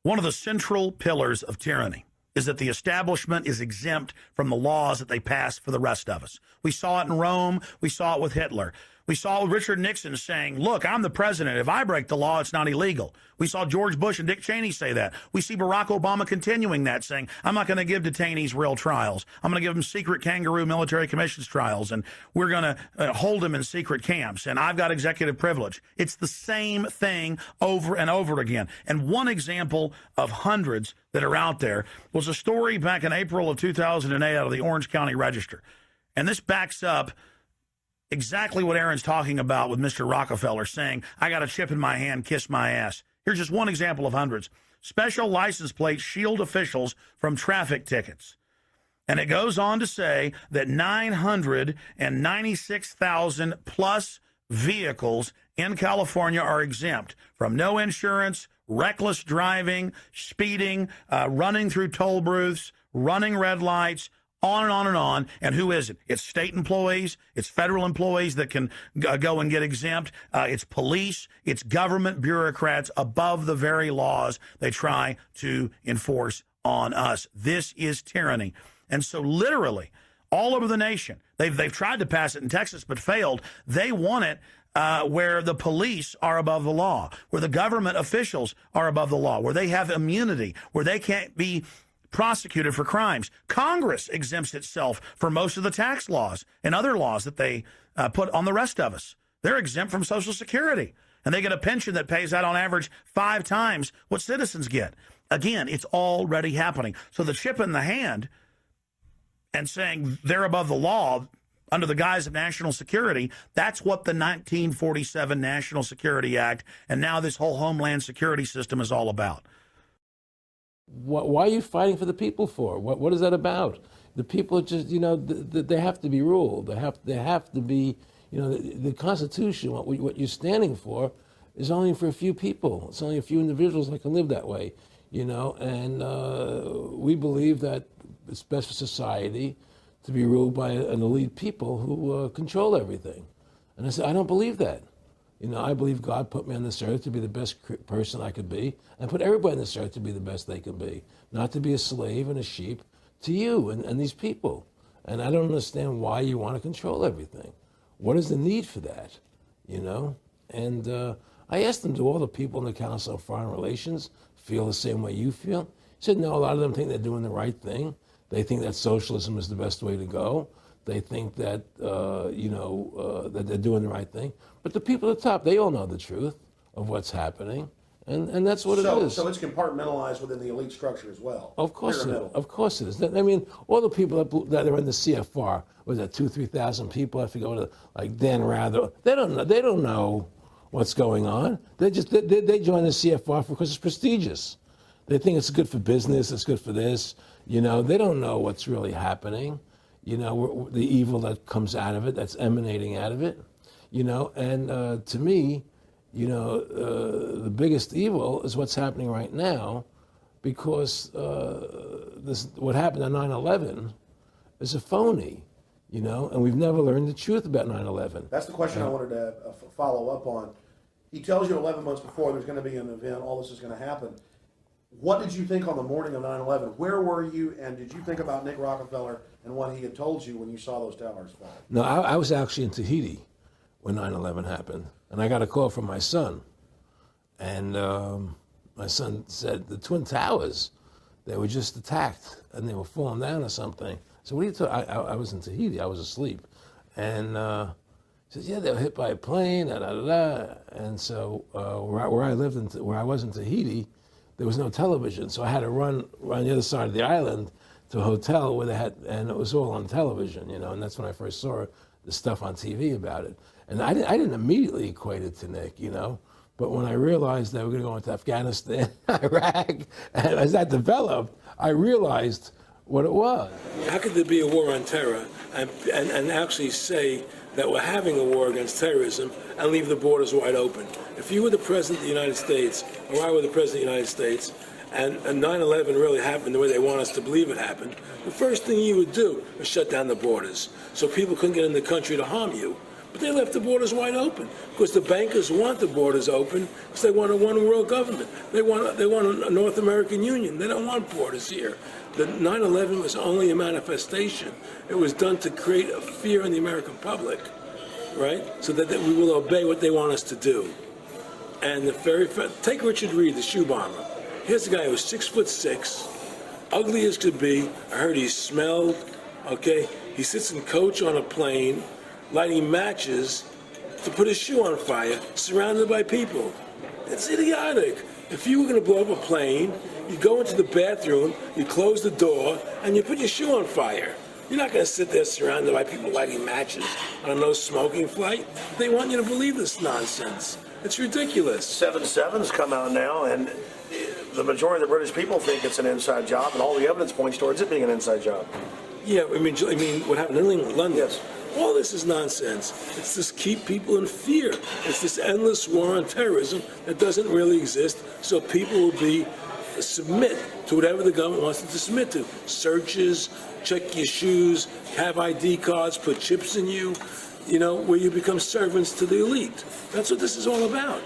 One of the central pillars of tyranny is that the establishment is exempt from the laws that they pass for the rest of us. We saw it in Rome. We saw it with Hitler. We saw Richard Nixon saying, look, I'm the president. If I break the law, it's not illegal. We saw George Bush and Dick Cheney say that. We see Barack Obama continuing that, saying, I'm not going to give detainees real trials. I'm going to give them secret kangaroo military commissions trials, and we're going to hold them in secret camps, and I've got executive privilege. It's the same thing over and over again. And one example of hundreds that are out there was a story back in April of 2008 out of the Orange County Register. And this backs up exactly what Aaron's talking about with Mr. Rockefeller saying, I got a chip in my hand, kiss my ass. Here's just one example of hundreds. Special license plates shield officials from traffic tickets. And it goes on to say that 996,000 plus vehicles in California are exempt from no insurance, reckless driving, speeding, running through toll booths, running red lights, on and on and on. And who is it? It's state employees. It's federal employees that can go and get exempt. It's police. It's government bureaucrats above the very laws they try to enforce on us. This is tyranny. And so literally all over the nation, they've tried to pass it in Texas but failed. They want it where the police are above the law, where the government officials are above the law, where they have immunity, where they can't be prosecuted for crimes. Congress exempts itself from most of the tax laws and other laws that they put on the rest of us. They're exempt from Social Security, and they get a pension that pays out on average 5 times what citizens get. Again, it's already happening. So the chip in the hand and saying they're above the law under the guise of national security, that's what the 1947 National Security Act and now this whole Homeland Security system is all about. Why are you fighting for the people for? What is that about? The people are just, they have to be ruled. They have to be, the Constitution, what you're standing for is only for a few people. It's only a few individuals that can live that way, and we believe that it's best for society to be ruled by an elite people who control everything. And I said, I don't believe that. I believe God put me on this earth to be the best person I could be, and put everybody on this earth to be the best they can be, not to be a slave and a sheep to you and these people. And I don't understand why you want to control everything. What is the need for that? And I asked them, do all the people in the Council on Foreign Relations feel the same way you feel? He said, no, a lot of them think they're doing the right thing. They think that socialism is the best way to go. They think that, that they're doing the right thing. But the people at the top, they all know the truth of what's happening. And that's what it is. So it's compartmentalized within the elite structure as well. Of course it is. Of course it is. I mean, all the people that are in the CFR, was that 2,000-3,000 people? I forget, like Dan Rather. They don't know what's going on. They join the CFR because it's prestigious. They think it's good for business. It's good for this. They don't know what's really happening. The evil that comes out of it, that's emanating out of it. And to me, the biggest evil is what's happening right now, because what happened on 9/11 is a phony, and we've never learned the truth about 9/11. That's the question I wanted to follow up on. He tells you 11 months before there's going to be an event, all this is going to happen. What did you think on the morning of 9/11? Where were you, and did you think about Nick Rockefeller and what he had told you when you saw those towers fall? No, I was actually in Tahiti when 9/11 happened, and I got a call from my son. And my son said, the Twin Towers, they were just attacked, and they were falling down or something. So what are you talking? I was in Tahiti, I was asleep. And he says, yeah, they were hit by a plane, da-da-da-da. And so where I lived, where I was in Tahiti, there was no television, so I had to run around the other side of the island to a hotel where they had, and it was all on television, and that's when I first saw the stuff on TV about it. And I didn't immediately equate it to Nick, but when I realized they were going to go into Afghanistan, Iraq, and as that developed, I realized what it was. How could there be a war on terror and actually say that we're having a war against terrorism and leave the borders wide open? If you were the President of the United States, or I were the President of the United States, and 9/11 really happened the way they want us to believe it happened, the first thing you would do is shut down the borders so people couldn't get in the country to harm you. But they left the borders wide open because the bankers want the borders open because they want a one-world government. They want a North American Union. They don't want borders here. The 9/11 was only a manifestation. It was done to create a fear in the American public right? So that we will obey what they want us to do. And take Richard Reed, the shoe bomber. Here's a guy who was 6'6", ugly as could be. I heard he smelled, okay? He sits in coach on a plane, lighting matches to put his shoe on fire, surrounded by people. It's idiotic. If you were going to blow up a plane, you go into the bathroom, you close the door, and you put your shoe on fire. You're not going to sit there surrounded by people lighting matches on a no-smoking flight. They want you to believe this nonsense. It's ridiculous. 777's come out now, and the majority of the British people think it's an inside job, and all the evidence points towards it being an inside job. Yeah, I mean what happened in London? Yes. All this is nonsense. It's just keep people in fear. It's this endless war on terrorism that doesn't really exist, so people will submit to whatever the government wants them to submit to. Searches, check your shoes, have ID cards, put chips in you, where you become servants to the elite. That's what this is all about,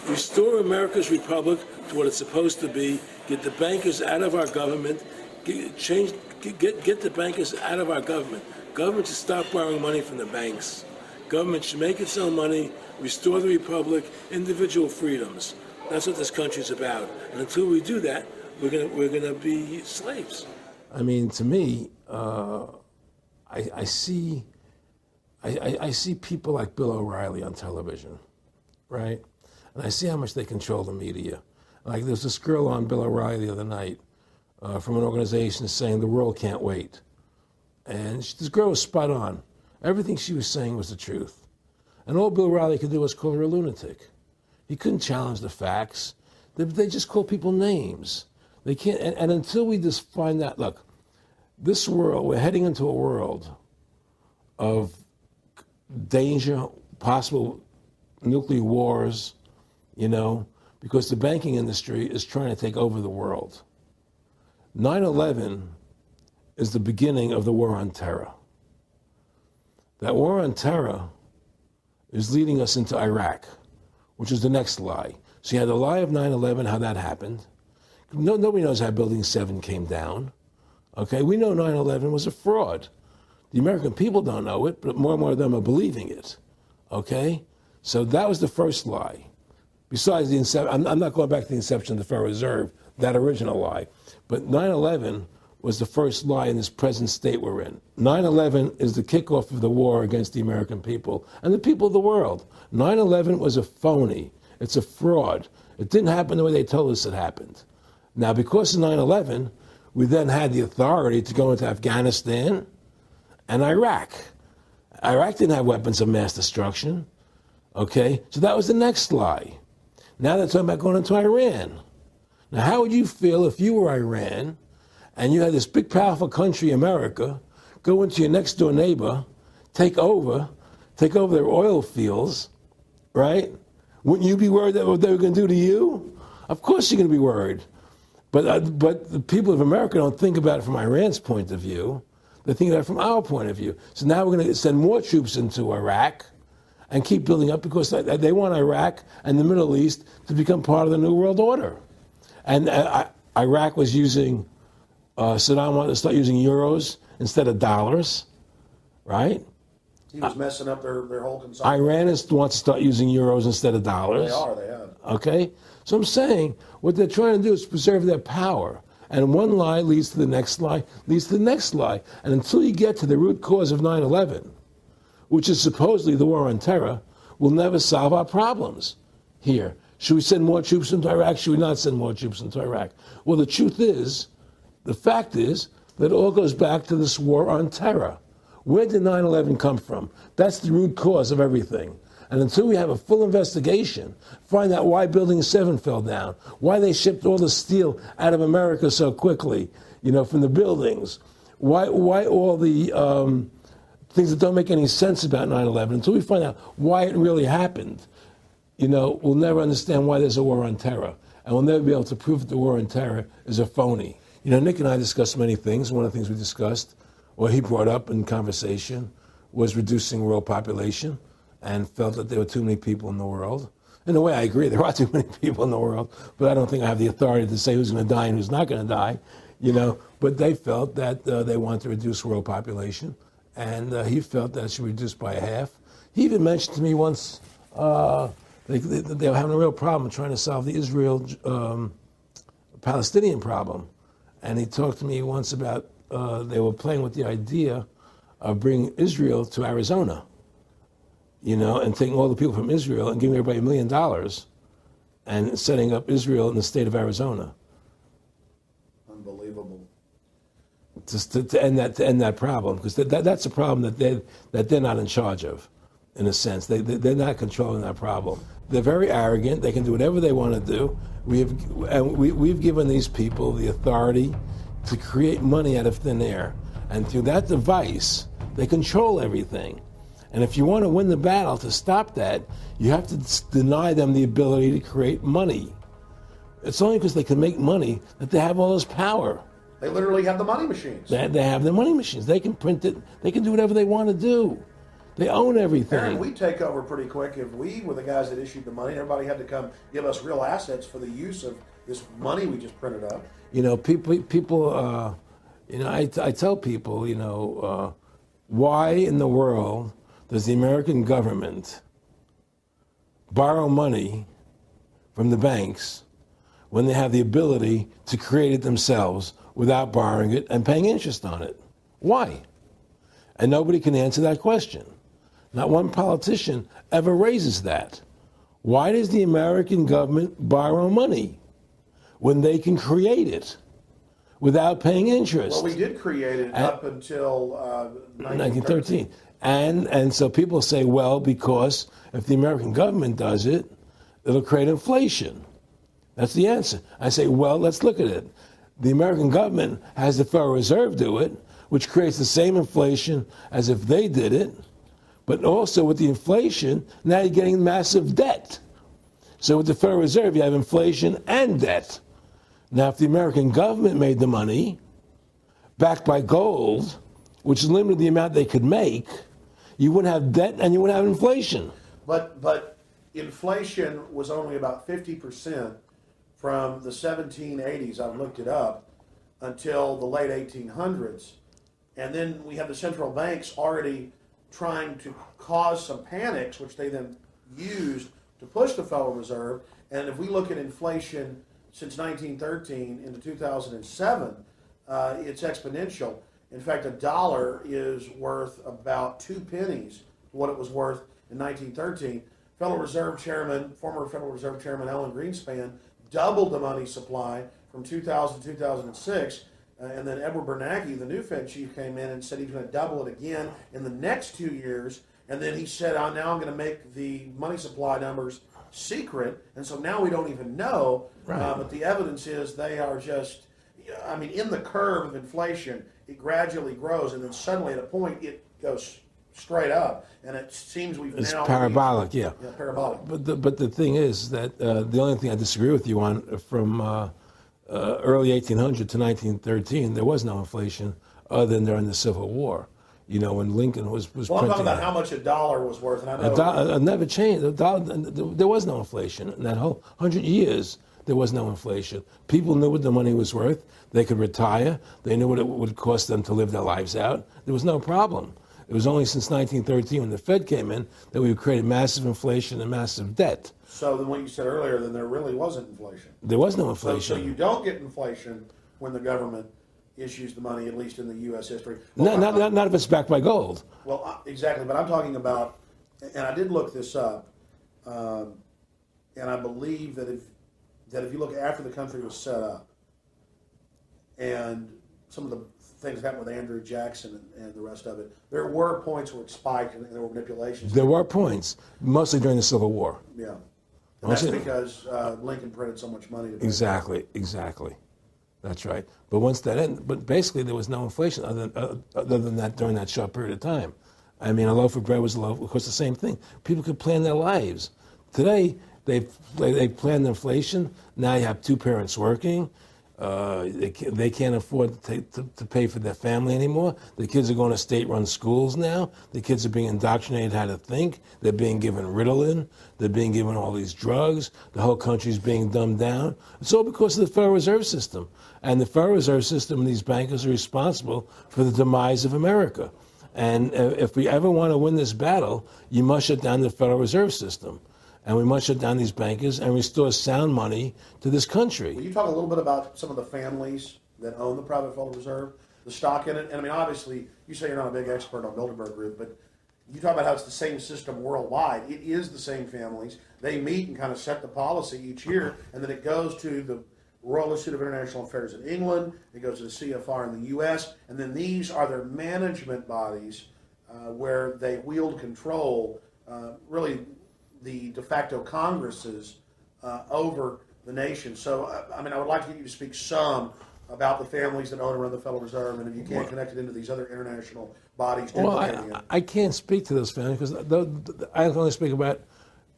Restore America's republic to what it's supposed to be, get the bankers out of our government, get the bankers out of our government. Government should stop borrowing money from the banks. Government should make its own money, restore the republic, individual freedoms. That's what this country's about. And until we do that, we're gonna be slaves. I mean, to me, I see people like Bill O'Reilly on television, right? And I see how much they control the media. Like there's this girl on Bill O'Reilly the other night from an organization saying the world can't wait. And this girl was spot on. Everything she was saying was the truth. And all Bill O'Reilly could do was call her a lunatic. He couldn't challenge the facts. They just call people names. They can't, and until we just find that, look, this world, we're heading into a world of danger, possible nuclear wars, because the banking industry is trying to take over the world. 9/11 is the beginning of the war on terror. That war on terror is leading us into Iraq, which is the next lie. So you had the lie of 9/11, how that happened. Nobody knows how Building 7 came down. Okay, we know 9/11 was a fraud. The American people don't know it, but more and more of them are believing it. Okay, so that was the first lie. Besides the inception, I'm not going back to the inception of the Federal Reserve, that original lie. But 9/11 was the first lie in this present state we're in. 9/11 is the kickoff of the war against the American people and the people of the world. 9/11 was a phony. It's a fraud. It didn't happen the way they told us it happened. Now, because of 9/11, we then had the authority to go into Afghanistan and Iraq. Iraq didn't have weapons of mass destruction. Okay? So that was the next lie. Now they're talking about going into Iran. Now, how would you feel if you were Iran and you had this big, powerful country, America, go into your next door neighbor, take over their oil fields, right? Wouldn't you be worried that what they were going to do to you? Of course you're going to be worried. But the people of America don't think about it from Iran's point of view. They think about it from our point of view. So now we're going to send more troops into Iraq and keep building up because they want Iraq and the Middle East to become part of the New World Order. And Iraq was using, Saddam wanted to start using euros instead of dollars, right? He was messing up their whole consumption. Iran wants to start using euros instead of dollars. They have. Okay? So I'm saying what they're trying to do is preserve their power. And one lie leads to the next lie, leads to the next lie. And until you get to the root cause of 9/11, which is supposedly the war on terror, we'll never solve our problems here. Should we send more troops into Iraq? Should we not send more troops into Iraq? Well, the truth is, the fact is, that it all goes back to this war on terror. Where did 9/11 come from? That's the root cause of everything. And until we have a full investigation, find out why Building 7 fell down, why they shipped all the steel out of America so quickly, from the buildings, why all the things that don't make any sense about 9/11, until we find out why it really happened, we'll never understand why there's a war on terror. And we'll never be able to prove that the war on terror is a phony. Nick and I discussed many things. One of the things we discussed, or he brought up in conversation, was reducing world population, and felt that there were too many people in the world. In a way, I agree. There are too many people in the world, but I don't think I have the authority to say who's going to die and who's not going to die, But they felt that they wanted to reduce world population, and he felt that it should be reduced by half. He even mentioned to me once they were having a real problem trying to solve the Israel-Palestinian problem. And he talked to me once about they were playing with the idea of bringing Israel to Arizona, you know, and taking all the people from Israel and giving everybody $1 million and setting up Israel in the state of Arizona. Unbelievable. To end that problem, because that's a problem that they're not in charge of, in a sense. They're not controlling that problem. They're very arrogant. They can do whatever they want to do. We've given these people the authority to create money out of thin air, and through that device, they control everything. And if you want to win the battle to stop that, you have to deny them the ability to create money. It's only because they can make money that they have all this power. They literally have the money machines. They have the money machines. They can print it. They can do whatever they want to do. They own everything. Aaron, we take over pretty quick. If we were the guys that issued the money, everybody had to come give us real assets for the use of this money we just printed up. You know, people. You know, I tell people, you know, why in the world does the American government borrow money from the banks when they have the ability to create it themselves without borrowing it and paying interest on it? Why? And nobody can answer that question. Not one politician ever raises that. Why does the American government borrow money when they can create it without paying interest? Well, we did create it up until 1913. And so people say, well, because if the American government does it, it'll create inflation. That's the answer. I say, well, let's look at it. The American government has the Federal Reserve do it, which creates the same inflation as if they did it. But also with the inflation, now you're getting massive debt. So with the Federal Reserve, you have inflation and debt. Now, if the American government made the money, backed by gold, which limited the amount they could make, you wouldn't have debt and you wouldn't have inflation. But inflation was only about 50% from the 1780s, I've looked it up, until the late 1800s. And then we have the central banks already trying to cause some panics, which they then used to push the Federal Reserve. And if we look at inflation since 1913 into 2007, it's exponential. In fact, $1 is worth about 2 pennies what it was worth in 1913. Federal Reserve Chairman, former Federal Reserve Chairman Alan Greenspan, doubled the money supply from 2000 to 2006. And then Edward Bernanke, the new Fed chief, came in and said he's going to double it again in the next 2 years. And then he said, now I'm going to make the money supply numbers secret. And so now we don't even know. Right. But the evidence is they are just, I mean, in the curve of inflation, it gradually grows. And then suddenly at a point, it goes straight up. And it seems we've it's now... It's parabolic, yeah. Yeah, parabolic. But the thing is that the only thing I disagree with you on from... early 1800 to 1913, there was no inflation other than during the Civil War. You know, when Lincoln was well, I'm talking about how much $1 was worth, and I know it never changed. There was no inflation in that whole 100 years. There was no inflation. People knew what the money was worth. They could retire. They knew what it would cost them to live their lives out. There was no problem. It was only since 1913, when the Fed came in, that we created massive inflation and massive debt. So then what you said earlier, then there really wasn't inflation. There was no inflation. So you don't get inflation when the government issues the money, at least in the U.S. history. Well, not if it's backed by gold. Well, exactly. But I'm talking about, and I did look this up, and I believe that if you look after the country was set up, and some of the things happened with Andrew Jackson and the rest of it, there were points where it spiked and there were manipulations. There were points, mostly during the Civil War. Yeah. And that's because Lincoln printed so much money. Exactly. That's right. But once that ended, but basically there was no inflation other than that during that short period of time. I mean, a loaf of bread was a loaf, of course, the same thing. People could plan their lives. Today, they planned inflation. Now you have two parents working. They can't afford to pay for their family anymore. The kids are going to state-run schools now. The kids are being indoctrinated how to think. They're being given Ritalin. They're being given all these drugs. The whole country's being dumbed down. It's all because of the Federal Reserve System. And the Federal Reserve System and these bankers are responsible for the demise of America. And if we ever want to win this battle, you must shut down the Federal Reserve System. And we must shut down these bankers and restore sound money to this country. Will you talk a little bit about some of the families that own the private Federal Reserve, the stock in it? And I mean, obviously, you say you're not a big expert on Bilderberg Group, but you talk about how it's the same system worldwide. It is the same families. They meet and kind of set the policy each year, and then it goes to the Royal Institute of International Affairs in England, it goes to the CFR in the U.S., and then these are their management bodies where they wield control, really the de facto Congresses over the nation. So, I mean, I would like to get you to speak some about the families that own and run the Federal Reserve, and if you can't connect it into these other international bodies. Well, I can't speak to those families because I can only speak about,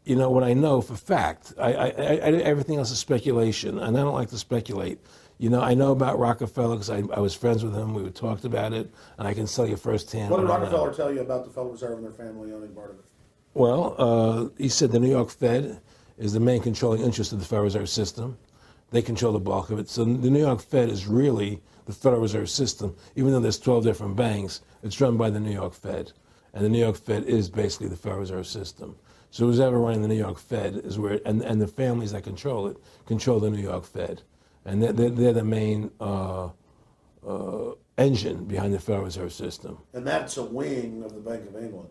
you know, what I know for fact. Everything else is speculation, and I don't like to speculate. You know, I know about Rockefeller because I was friends with him. We talked about it, and I can tell you firsthand. What did Rockefeller tell you about the Federal Reserve and their family owning part of it? Well, he said the New York Fed is the main controlling interest of the Federal Reserve System. They control the bulk of it. So the New York Fed is really the Federal Reserve System. Even though there's 12 different banks, it's run by the New York Fed. And the New York Fed is basically the Federal Reserve System. So who's ever running the New York Fed is where, and the families that control it, control the New York Fed. And they're the main engine behind the Federal Reserve System. And that's a wing of the Bank of England.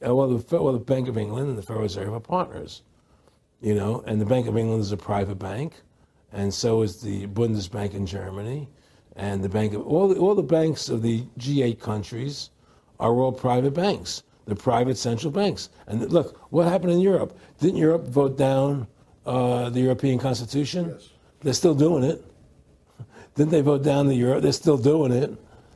Well, the Bank of England and the Federal Reserve are partners, you know, and the Bank of England is a private bank, and so is the Bundesbank in Germany, and the Bank of, all the banks of the G8 countries are all private banks. They're private central banks. And look, what happened in Europe? Didn't Europe vote down the European Constitution? Yes. They're still doing it. Didn't they vote down the Euro? They're still doing it.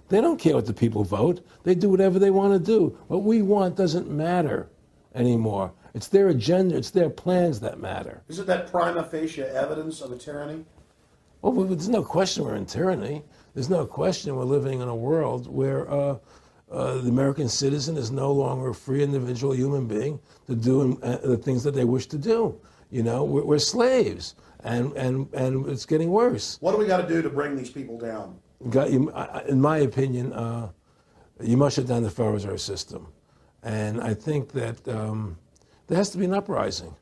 They don't care what the people vote. They do whatever they want to do. What we want doesn't matter anymore. It's their agenda, it's their plans that matter. Isn't that prima facie evidence of a tyranny? Well, there's no question we're in tyranny. There's no question we're living in a world where the American citizen is no longer a free individual human being to do the things that they wish to do. You know, we're slaves, and it's getting worse. What do we got to do to bring these people down? In my opinion, you must shut down the Federal Reserve System. And I think that there has to be an uprising.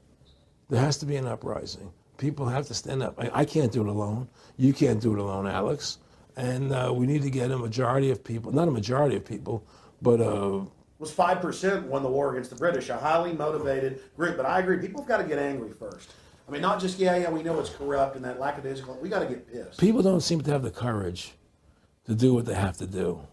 There has to be an uprising. People have to stand up. I can't do it alone. You can't do it alone, Alex. And we need to get a majority of people, not a majority of people, but It was 5% won the war against the British, a highly motivated group. But I agree, people have got to get angry first. I mean, not just, yeah, we know it's corrupt and that lackadaisical. We got to get pissed. People don't seem to have the courage to do what they have to do,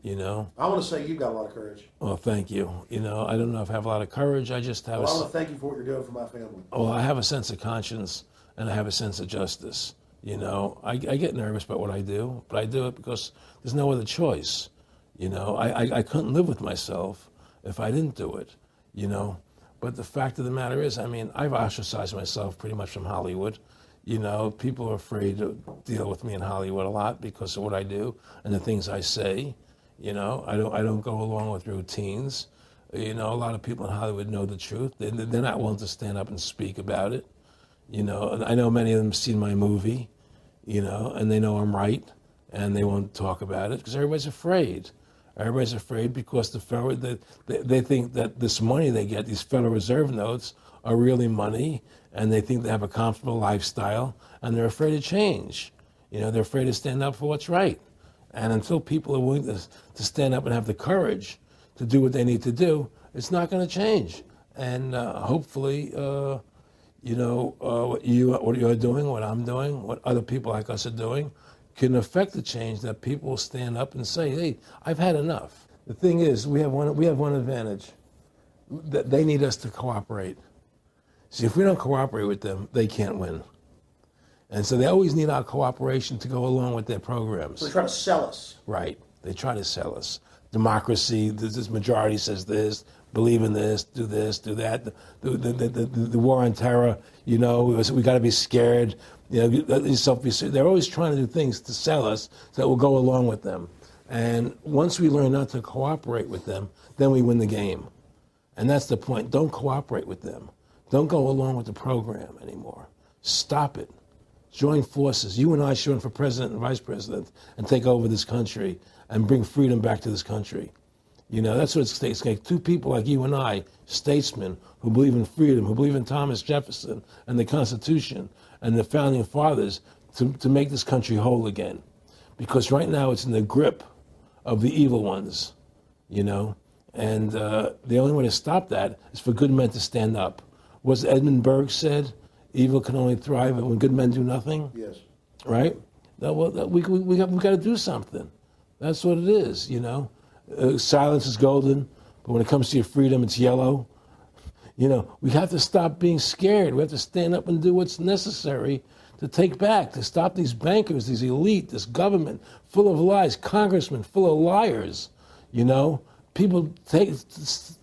you know? I want to say you've got a lot of courage. Well, thank you. You know, I don't know if I have a lot of courage. I just have Well, I want to thank you for what you're doing for my family. Well, I have a sense of conscience and I have a sense of justice. You know, I get nervous about what I do, but I do it because there's no other choice. You know, I couldn't live with myself if I didn't do it, you know? But the fact of the matter is, I mean, I've ostracized myself pretty much from Hollywood. You know, people are afraid to deal with me in Hollywood a lot because of what I do and the things I say. You know, I don't go along with routines. You know, a lot of people in Hollywood know the truth. They're not willing to stand up and speak about it. You know, and I know many of them have seen my movie, you know, and they know I'm right, and they won't talk about it because everybody's afraid. Everybody's afraid because they think that this money they get, these Federal Reserve notes, are really money, and they think they have a comfortable lifestyle, and they're afraid to change. You know, they're afraid to stand up for what's right. And until people are willing to stand up and have the courage to do what they need to do, it's not going to change. And hopefully, you know, what you're doing, what I'm doing, what other people like us are doing, can affect the change that people will stand up and say, hey, I've had enough. The thing is, we have one advantage, that they need us to cooperate. See, if we don't cooperate with them, they can't win. And so they always need our cooperation to go along with their programs. So they try to sell us. Right. They try to sell us. Democracy, this majority says this, believe in this, do that. The war on terror, you know, we got to be scared. You know, they're always trying to do things to sell us so that we'll go along with them. And once we learn not to cooperate with them, then we win the game. And that's the point. Don't cooperate with them. Don't go along with the program anymore. Stop it. Join forces. You and I should run for president and vice president and take over this country and bring freedom back to this country. You know, that's what it's going to take. Two people like you and I, statesmen, who believe in freedom, who believe in Thomas Jefferson and the Constitution and the Founding Fathers to make this country whole again. Because right now it's in the grip of the evil ones, you know. And the only way to stop that is for good men to stand up. Was Edmund Burke said, evil can only thrive when good men do nothing? Yes. Right? We got to do something. That's what it is, you know. Silence is golden, but when it comes to your freedom, it's yellow. You know, we have to stop being scared. We have to stand up and do what's necessary to take back, to stop these bankers, these elite, this government full of lies, congressmen full of liars, you know. People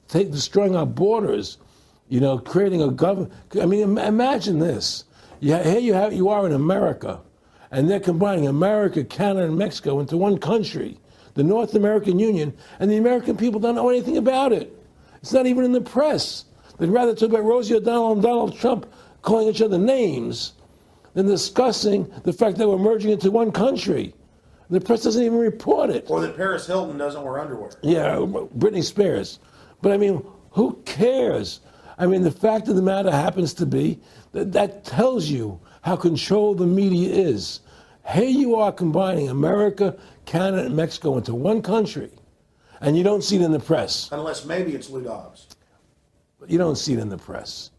destroying our borders, you know, creating a government. I mean, imagine this. Here you are in America, and they're combining America, Canada, and Mexico into one country, the North American Union, and the American people don't know anything about it. It's not even in the press. They'd rather talk about Rosie O'Donnell and Donald Trump calling each other names than discussing the fact that we're merging into one country. The press doesn't even report it. Or that Paris Hilton doesn't wear underwear. Yeah, Britney Spears. But I mean, who cares? I mean, the fact of the matter happens to be that tells you how controlled the media is. Here you are combining America, Canada, and Mexico into one country, and you don't see it in the press. Unless maybe it's Lou Dobbs. But you don't see it in the press.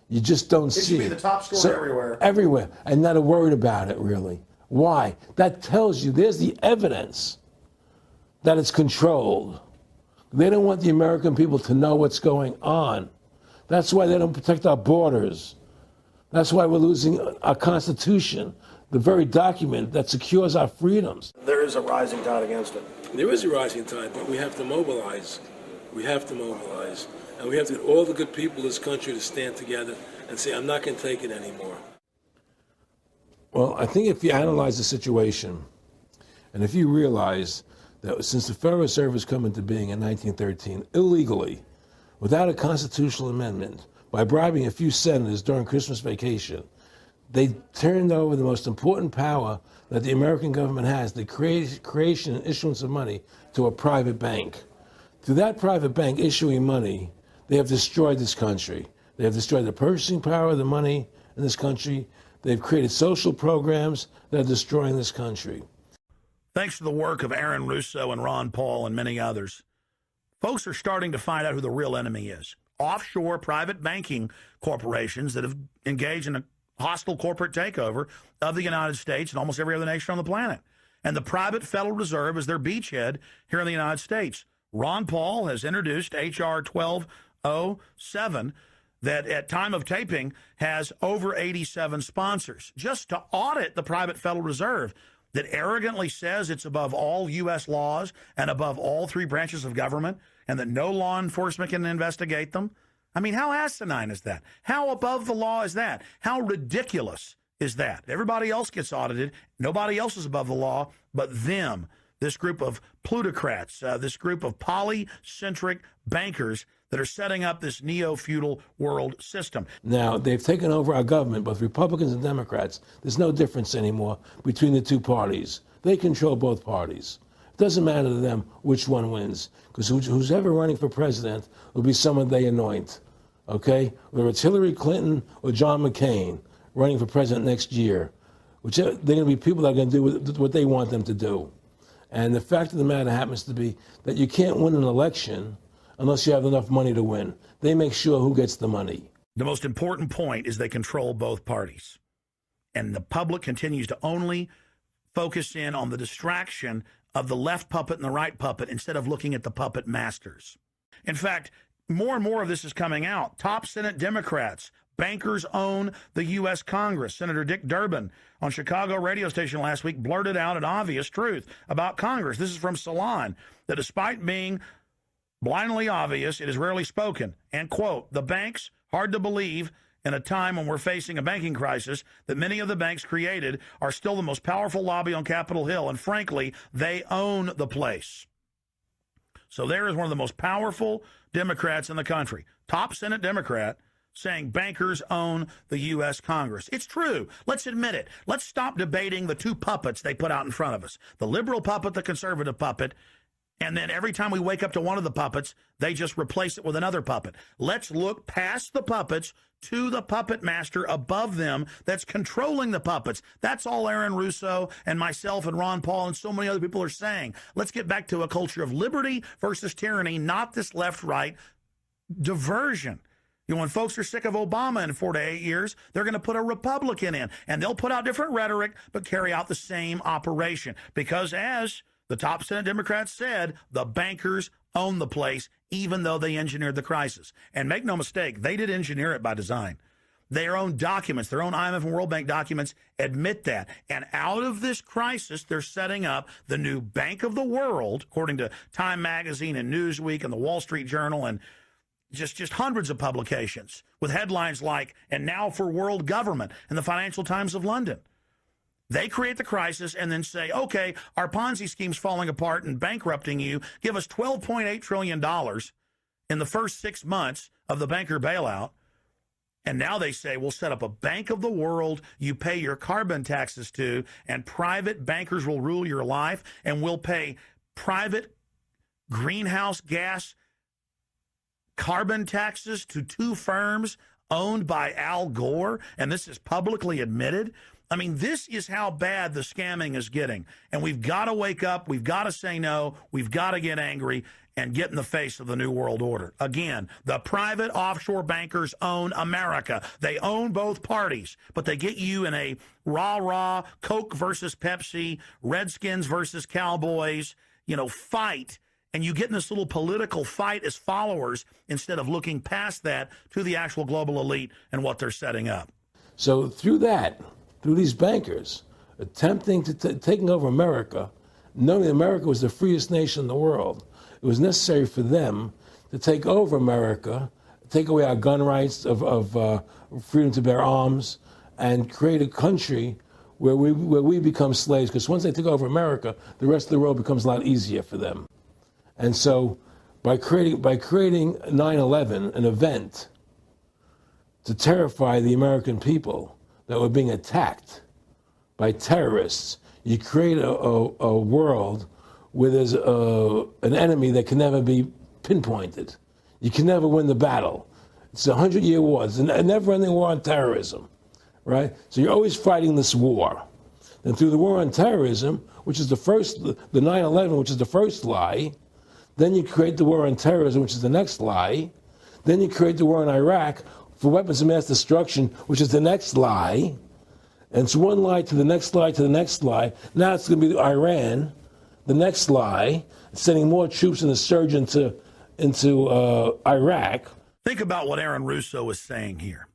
You just don't see it. It should be the top story everywhere. Everywhere, and not a word about it, really. Why? That tells you there's the evidence that it's controlled. They don't want the American people to know what's going on. That's why they don't protect our borders. That's why we're losing our Constitution, the very document that secures our freedoms. There is a rising tide against it. There is a rising tide, but we have to mobilize. We have to mobilize. And we have to get all the good people in this country to stand together and say, I'm not going to take it anymore. Well, I think if you analyze the situation, and if you realize that since the Federal Reserve has come into being in 1913, illegally, without a constitutional amendment, by bribing a few senators during Christmas vacation, they turned over the most important power that the American government has, the creation and issuance of money, to a private bank. Through that private bank issuing money, they have destroyed this country. They have destroyed the purchasing power of the money in this country. They've created social programs that are destroying this country. Thanks to the work of Aaron Russo and Ron Paul and many others, folks are starting to find out who the real enemy is. Offshore private banking corporations that have engaged in a hostile corporate takeover of the United States and almost every other nation on the planet. And the private Federal Reserve is their beachhead here in the United States. Ron Paul has introduced H.R. 1207 that at time of taping has over 87 sponsors, just to audit the private Federal Reserve that arrogantly says it's above all U.S. laws and above all three branches of government and that no law enforcement can investigate them. I mean, how asinine is that? How above the law is that? How ridiculous is that? Everybody else gets audited. Nobody else is above the law but them, this group of plutocrats, this group of polycentric bankers that are setting up this neo-feudal world system. Now, they've taken over our government, both Republicans and Democrats. There's no difference anymore between the two parties. They control both parties. It doesn't matter to them which one wins, because who's ever running for president will be someone they anoint, okay? Whether it's Hillary Clinton or John McCain running for president next year, they're going to be people that are going to do what they want them to do. And the fact of the matter happens to be that you can't win an election unless you have enough money to win. They make sure who gets the money. The most important point is they control both parties. And the public continues to only focus in on the distraction of the left puppet and the right puppet instead of looking at the puppet masters. In fact, more and more of this is coming out. Top Senate Democrats, bankers own the U.S. Congress. Senator Dick Durbin on Chicago radio station last week blurted out an obvious truth about Congress. This is from Salon, that despite being blindly obvious, it is rarely spoken. And, quote, the banks, hard to believe in a time when we're facing a banking crisis, that many of the banks created are still the most powerful lobby on Capitol Hill. And frankly, they own the place. So there is one of the most powerful Democrats in the country, top Senate Democrat, saying bankers own the U.S. Congress. It's true. Let's admit it. Let's stop debating the two puppets they put out in front of us, the liberal puppet, the conservative puppet, And then every time we wake up to one of the puppets, they just replace it with another puppet. Let's look past the puppets to the puppet master above them that's controlling the puppets. That's all Aaron Russo and myself and Ron Paul and so many other people are saying. Let's get back to a culture of liberty versus tyranny, not this left-right diversion. You know, when folks are sick of Obama in 4 to 8 years, they're going to put a Republican in, and they'll put out different rhetoric, but carry out the same operation. Because as the top Senate Democrats said, the bankers own the place, even though they engineered the crisis. And make no mistake, they did engineer it by design. Their own documents, their own IMF and World Bank documents admit that. And out of this crisis, they're setting up the new Bank of the World, according to Time Magazine and Newsweek and the Wall Street Journal and just hundreds of publications with headlines like, "And now for world government," in the Financial Times of London. They create the crisis and then say, okay, our Ponzi scheme's falling apart and bankrupting you. Give us $12.8 trillion in the first 6 months of the banker bailout. And now they say, we'll set up a Bank of the World you pay your carbon taxes to, and private bankers will rule your life, and we'll pay private greenhouse gas carbon taxes to 2 firms owned by Al Gore, and this is publicly admitted. I mean, this is how bad the scamming is getting. And we've got to wake up. We've got to say no. We've got to get angry and get in the face of the New World Order. Again, the private offshore bankers own America. They own both parties, but they get you in a rah-rah, Coke versus Pepsi, Redskins versus Cowboys, fight. And you get in this little political fight as followers instead of looking past that to the actual global elite and what they're setting up. So through these bankers attempting to taking over America, knowing that America was the freest nation in the world, it was necessary for them to take over America, take away our gun rights of freedom to bear arms, and create a country where we become slaves. Because once they take over America, the rest of the world becomes a lot easier for them. And so, by creating 9/11, an event to terrify the American people that were being attacked by terrorists, you create a world where there's an enemy that can never be pinpointed. You can never win the battle. It's a 100-year war. It's a never-ending war on terrorism, right? So you're always fighting this war. And through the war on terrorism, which is the 9/11, which is the first lie, then you create the war on terrorism, which is the next lie. Then you create the war in Iraq for weapons of mass destruction, which is the next lie. And it's one lie to the next lie to the next lie. Now it's going to be Iran, the next lie, sending more troops and a surge into Iraq. Think about what Aaron Russo is saying here.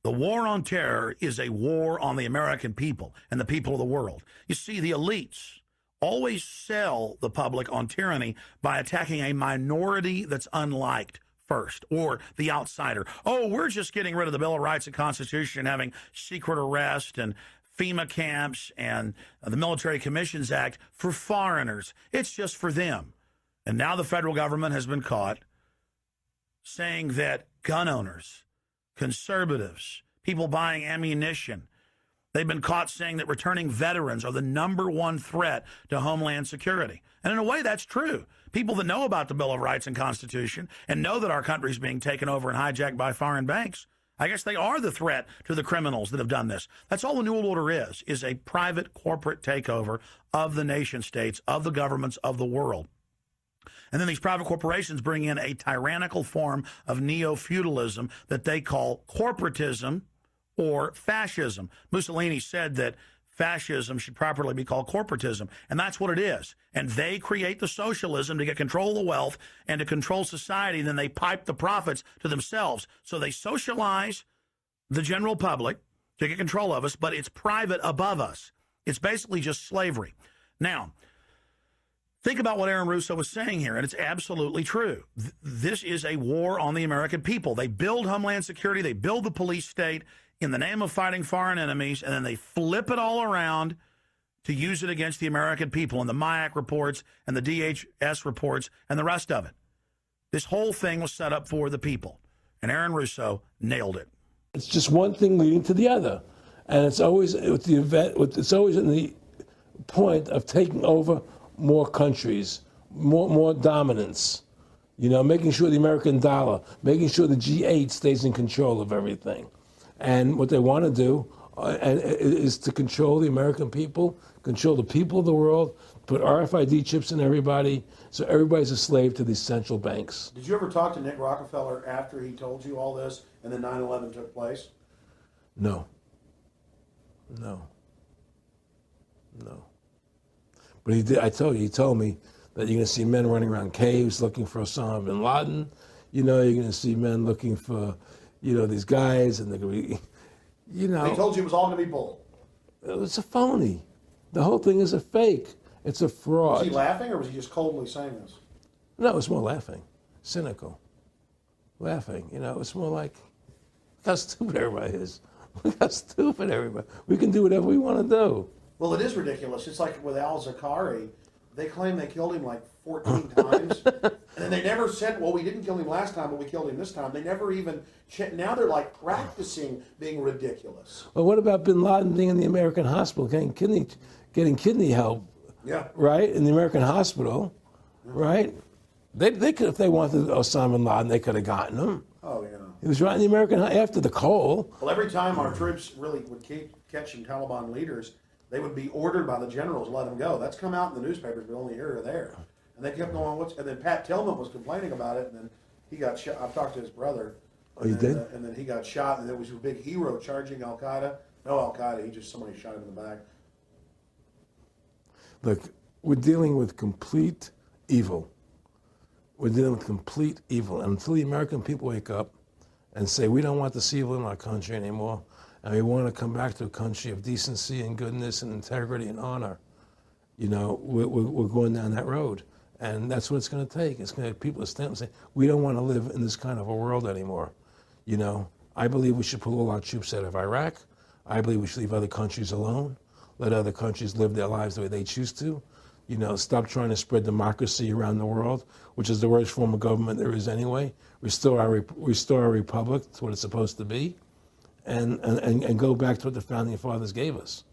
The war on terror is a war on the American people and the people of the world. You see, the elites always sell the public on tyranny by attacking a minority that's unliked first, or the outsider. Oh, we're just getting rid of the Bill of Rights and Constitution and having secret arrest and FEMA camps and the Military Commissions Act for foreigners. It's just for them. And now the federal government has been caught saying that gun owners, conservatives, people buying ammunition, they've been caught saying that returning veterans are the #1 threat to Homeland Security. And in a way, that's true. People that know about the Bill of Rights and Constitution and know that our country is being taken over and hijacked by foreign banks, I guess they are the threat to the criminals that have done this. That's all the New World Order is a private corporate takeover of the nation states, of the governments of the world. And then these private corporations bring in a tyrannical form of neo-feudalism that they call corporatism or fascism. Mussolini said that fascism should properly be called corporatism, and that's what it is. And they create the socialism to get control of the wealth and to control society, and then they pipe the profits to themselves. So they socialize the general public to get control of us, but it's private above us. It's basically just slavery. Now, think about what Aaron Russo was saying here, and it's absolutely true. This is a war on the American people. They build Homeland Security, they build the police state in the name of fighting foreign enemies, and then they flip it all around to use it against the American people and the MIAC reports and the DHS reports and the rest of it. This whole thing was set up for the people, and Aaron Russo nailed it. It's just one thing leading to the other, and it's always with the event. It's always in the point of taking over more countries, more dominance, you know, making sure the American dollar, making sure the G8 stays in control of everything. And what they want to do is to control the American people, control the people of the world, put RFID chips in everybody, so everybody's a slave to these central banks. Did you ever talk to Nick Rockefeller after he told you all this and then 9/11 took place? No. But he did. I told you. He told me that you're going to see men running around caves looking for Osama bin Laden. You know, you're going to see men looking for, you know, these guys, and they're going to be, you know. They told you it was all going to be bull. It's a phony. The whole thing is a fake. It's a fraud. Was he laughing, or was he just coldly saying this? No, it's more laughing, cynical, laughing. You know, it's more like, look how stupid everybody is. Look how stupid everybody. We can do whatever we want to do. Well, it is ridiculous. It's like with al-Zakari, they claim they killed him like 14 times. And then they never said, well, we didn't kill him last time, but we killed him this time. They never even, now they're like practicing being ridiculous. Well, what about bin Laden being in the American hospital, getting kidney help? Yeah. Right? In the American hospital, right? They could, if they wanted Osama bin Laden, they could have gotten him. Oh, yeah. He was right in the American, after the coal. Well, every time our troops really would keep catching Taliban leaders, they would be ordered by the generals to let them go. That's come out in the newspapers, but only here or there. And they kept going, and then Pat Tillman was complaining about it, and then he got shot. I've talked to his brother. Oh, you did? And then he got shot, and there was a big hero charging Al-Qaeda. No Al-Qaeda, somebody shot him in the back. Look, we're dealing with complete evil. We're dealing with complete evil. And until the American people wake up and say, we don't want this evil in our country anymore, and we want to come back to a country of decency and goodness and integrity and honor, you know, we're going down that road. And that's what it's going to take. It's going to people to stand up and say, we don't want to live in this kind of a world anymore. You know, I believe we should pull all our troops out of Iraq. I believe we should leave other countries alone. Let other countries live their lives the way they choose to. You know, stop trying to spread democracy around the world, which is the worst form of government there is anyway. Restore our republic to what it's supposed to be, and go back to what the founding fathers gave us,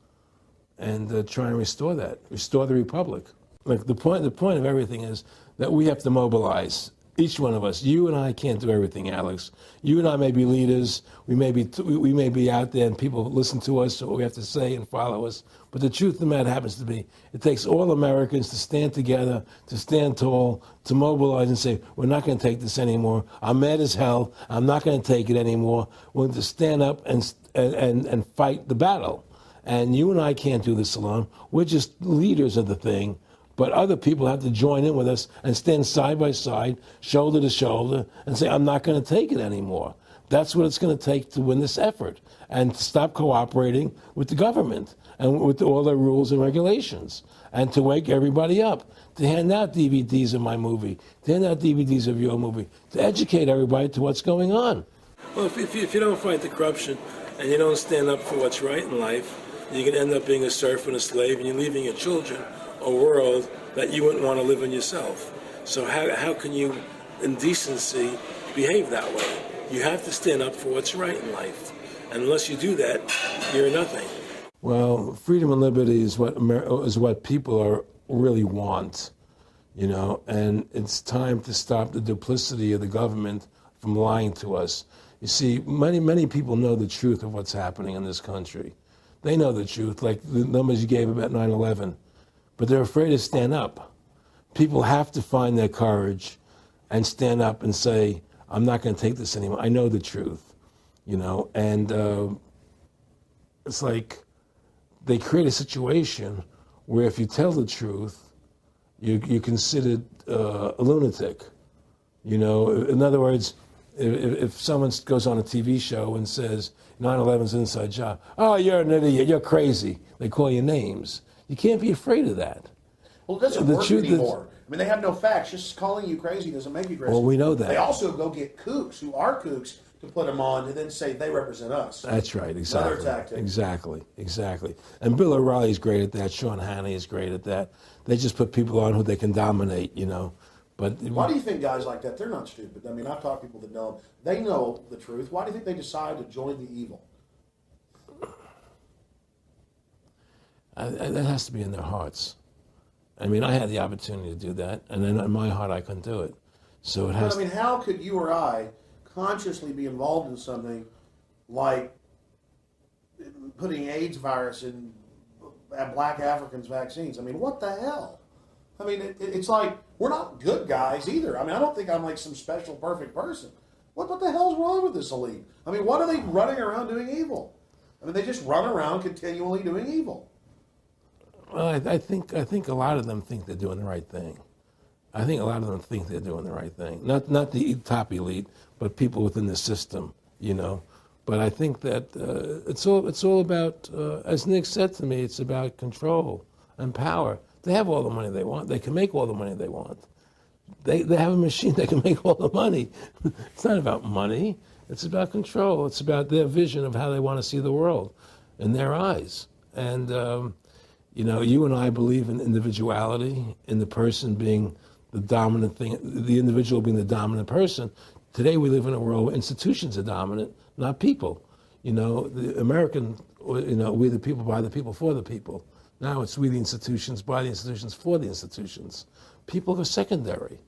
and try and restore that. Restore the republic. Like the point of everything is that we have to mobilize. Each one of us. You and I can't do everything, Alex. You and I may be leaders. We may be out there, and people listen to us, what we have to say, and follow us. But the truth of the matter happens to be, it takes all Americans to stand together, to stand tall, to mobilize and say, we're not going to take this anymore. I'm mad as hell. I'm not going to take it anymore. We're going to stand up and fight the battle. And you and I can't do this alone. We're just leaders of the thing. But other people have to join in with us and stand side by side, shoulder to shoulder, and say, I'm not going to take it anymore. That's what it's going to take to win this effort, and to stop cooperating with the government and with all their rules and regulations, and to wake everybody up, to hand out DVDs of my movie, to hand out DVDs of your movie, to educate everybody to what's going on. Well, if you don't fight the corruption and you don't stand up for what's right in life, you're going to end up being a serf and a slave, and you're leaving your children a world that you wouldn't want to live in yourself. So how can you, in decency, behave that way? You have to stand up for what's right in life. And unless you do that, you're nothing. Well, freedom and liberty is what people really want, you know, and it's time to stop the duplicity of the government from lying to us. You see, many people know the truth of what's happening in this country. They know the truth, like the numbers you gave about 9/11. But they're afraid to stand up. People have to find their courage and stand up and say, I'm not going to take this anymore. I know the truth, you know. And it's like they create a situation where if you tell the truth, you're considered a lunatic. You know, in other words, if someone goes on a TV show and says 9/11's an inside job, oh, you're an idiot, you're crazy. They call you names. You can't be afraid of that. Well, it doesn't work anymore. I mean, they have no facts. Just calling you crazy doesn't make you crazy. Well, we know that. They also go get kooks who are kooks to put them on and then say they represent us. That's right, exactly. Another tactic. Exactly. And Bill O'Reilly's great at that. Sean Hannity is great at that. They just put people on who they can dominate, you know. But why do you think guys like that, they're not stupid? I mean, I've talked to people that know them. They know the truth. Why do you think they decide to join the evil? That has to be in their hearts. I mean, I had the opportunity to do that, and then in my heart, I couldn't do it. So it has. But, I mean, how could you or I consciously be involved in something like putting AIDS virus in black Africans' vaccines? I mean, what the hell? I mean, it's like, we're not good guys either. I mean, I don't think I'm like some special perfect person. What the hell's wrong with this elite? I mean, what are they running around doing evil? I mean, they just run around continually doing evil. Well, I think a lot of them think they're doing the right thing. I think a lot of them think they're doing the right thing. Not the top elite, but people within the system, you know. But I think that it's all about, as Nick said to me, it's about control and power. They have all the money they want. They can make all the money they want. They have a machine that can make all the money. It's not about money. It's about control. It's about their vision of how they want to see the world in their eyes. And, you know, you and I believe in individuality, in the person being the dominant thing, the individual being the dominant person. Today we live in a world where institutions are dominant, not people. You know, the American, you know, we the people, by the people, for the people. Now it's we the institutions, by the institutions, for the institutions. People are secondary.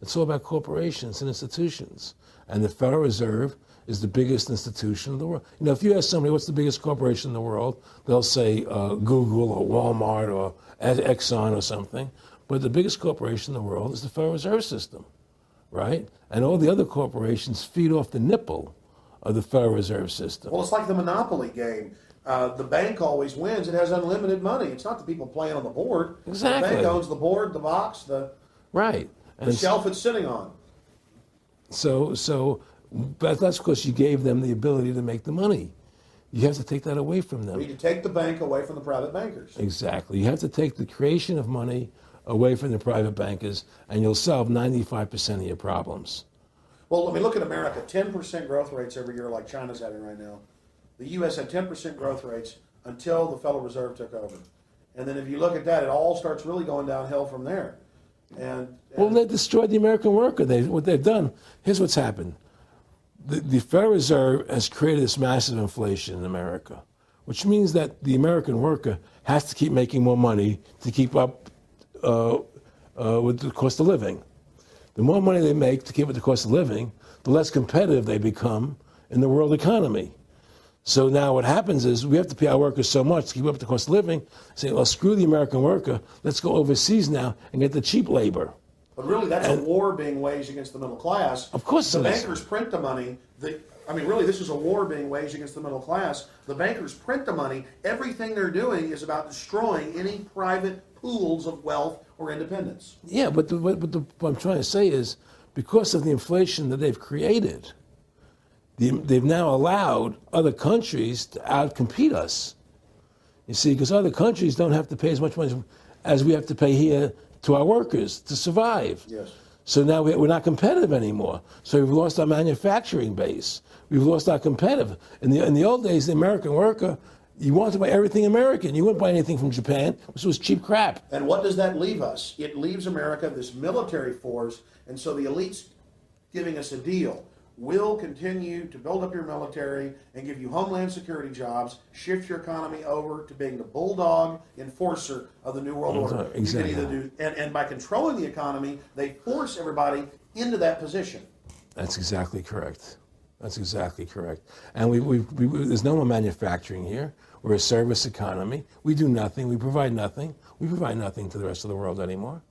It's all about corporations and institutions. And the Federal Reserve is the biggest institution in the world. You know, if you ask somebody what's the biggest corporation in the world, they'll say Google or Walmart or Exxon or something. But the biggest corporation in the world is the Federal Reserve System, right? And all the other corporations feed off the nipple of the Federal Reserve System. Well, it's like the Monopoly game. The bank always wins. It has unlimited money. It's not the people playing on the board. Exactly. The bank owns the board, the box, the shelf it's sitting on. But that's because you gave them the ability to make the money. You have to take that away from them. We need to take the bank away from the private bankers. Exactly. You have to take the creation of money away from the private bankers, and you'll solve 95% of your problems. Well, let me look at America. 10% growth rates every year like China's having right now. The U.S. had 10% growth rates until the Federal Reserve took over. And then if you look at that, it all starts really going downhill from there. Well, they destroyed the American worker. What they've done, here's what's happened. The Federal Reserve has created this massive inflation in America, which means that the American worker has to keep making more money to keep up with the cost of living. The more money they make to keep with the cost of living, the less competitive they become in the world economy. So now what happens is we have to pay our workers so much to keep up with the cost of living. Say, well, screw the American worker. Let's go overseas now and get the cheap labor. But really, that's a war being waged against the middle class. Of course the it is. bankers print the money. Really, this is a war being waged against the middle class. The bankers print the money. Everything they're doing is about destroying any private pools of wealth or independence. Yeah, but what I'm trying to say is because of the inflation that they've created, they've now allowed other countries to outcompete us. You see, because other countries don't have to pay as much money as we have to pay here to our workers to survive. Yes. So now we're not competitive anymore. So we've lost our manufacturing base. We've lost our competitive. In the old days, the American worker, you wanted to buy everything American. You wouldn't buy anything from Japan, which was cheap crap. And what does that leave us? It leaves America this military force, and so the elite's giving us a deal. We'll continue to build up your military and give you homeland security jobs, shift your economy over to being the bulldog enforcer of the New World Order. Exactly. You can either do, and by controlling the economy, they force everybody into that position. That's exactly correct. That's exactly correct. And there's no more manufacturing here. We're a service economy. We do nothing. We provide nothing. We provide nothing to the rest of the world anymore.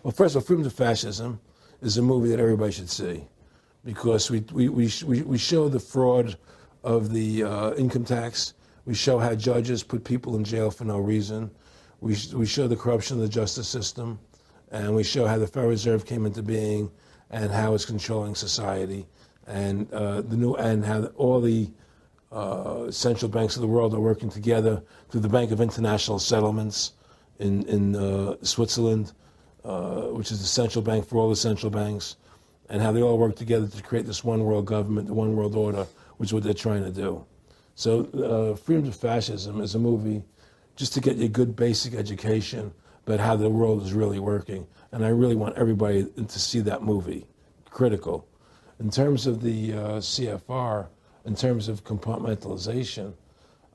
Well, first of all, Freedom to Fascism is a movie that everybody should see, because we show the fraud of the income tax. We show how judges put people in jail for no reason. We show the corruption of the justice system, and we show how the Federal Reserve came into being and how it's controlling society, and how all the central banks of the world are working together through the Bank of International Settlements in Switzerland, which is the central bank for all the central banks, and how they all work together to create this one world government, the one world order, which is what they're trying to do. So Freedom to Fascism is a movie just to get you a good basic education about how the world is really working. And I really want everybody to see that movie. Critical. In terms of the CFR, in terms of compartmentalization,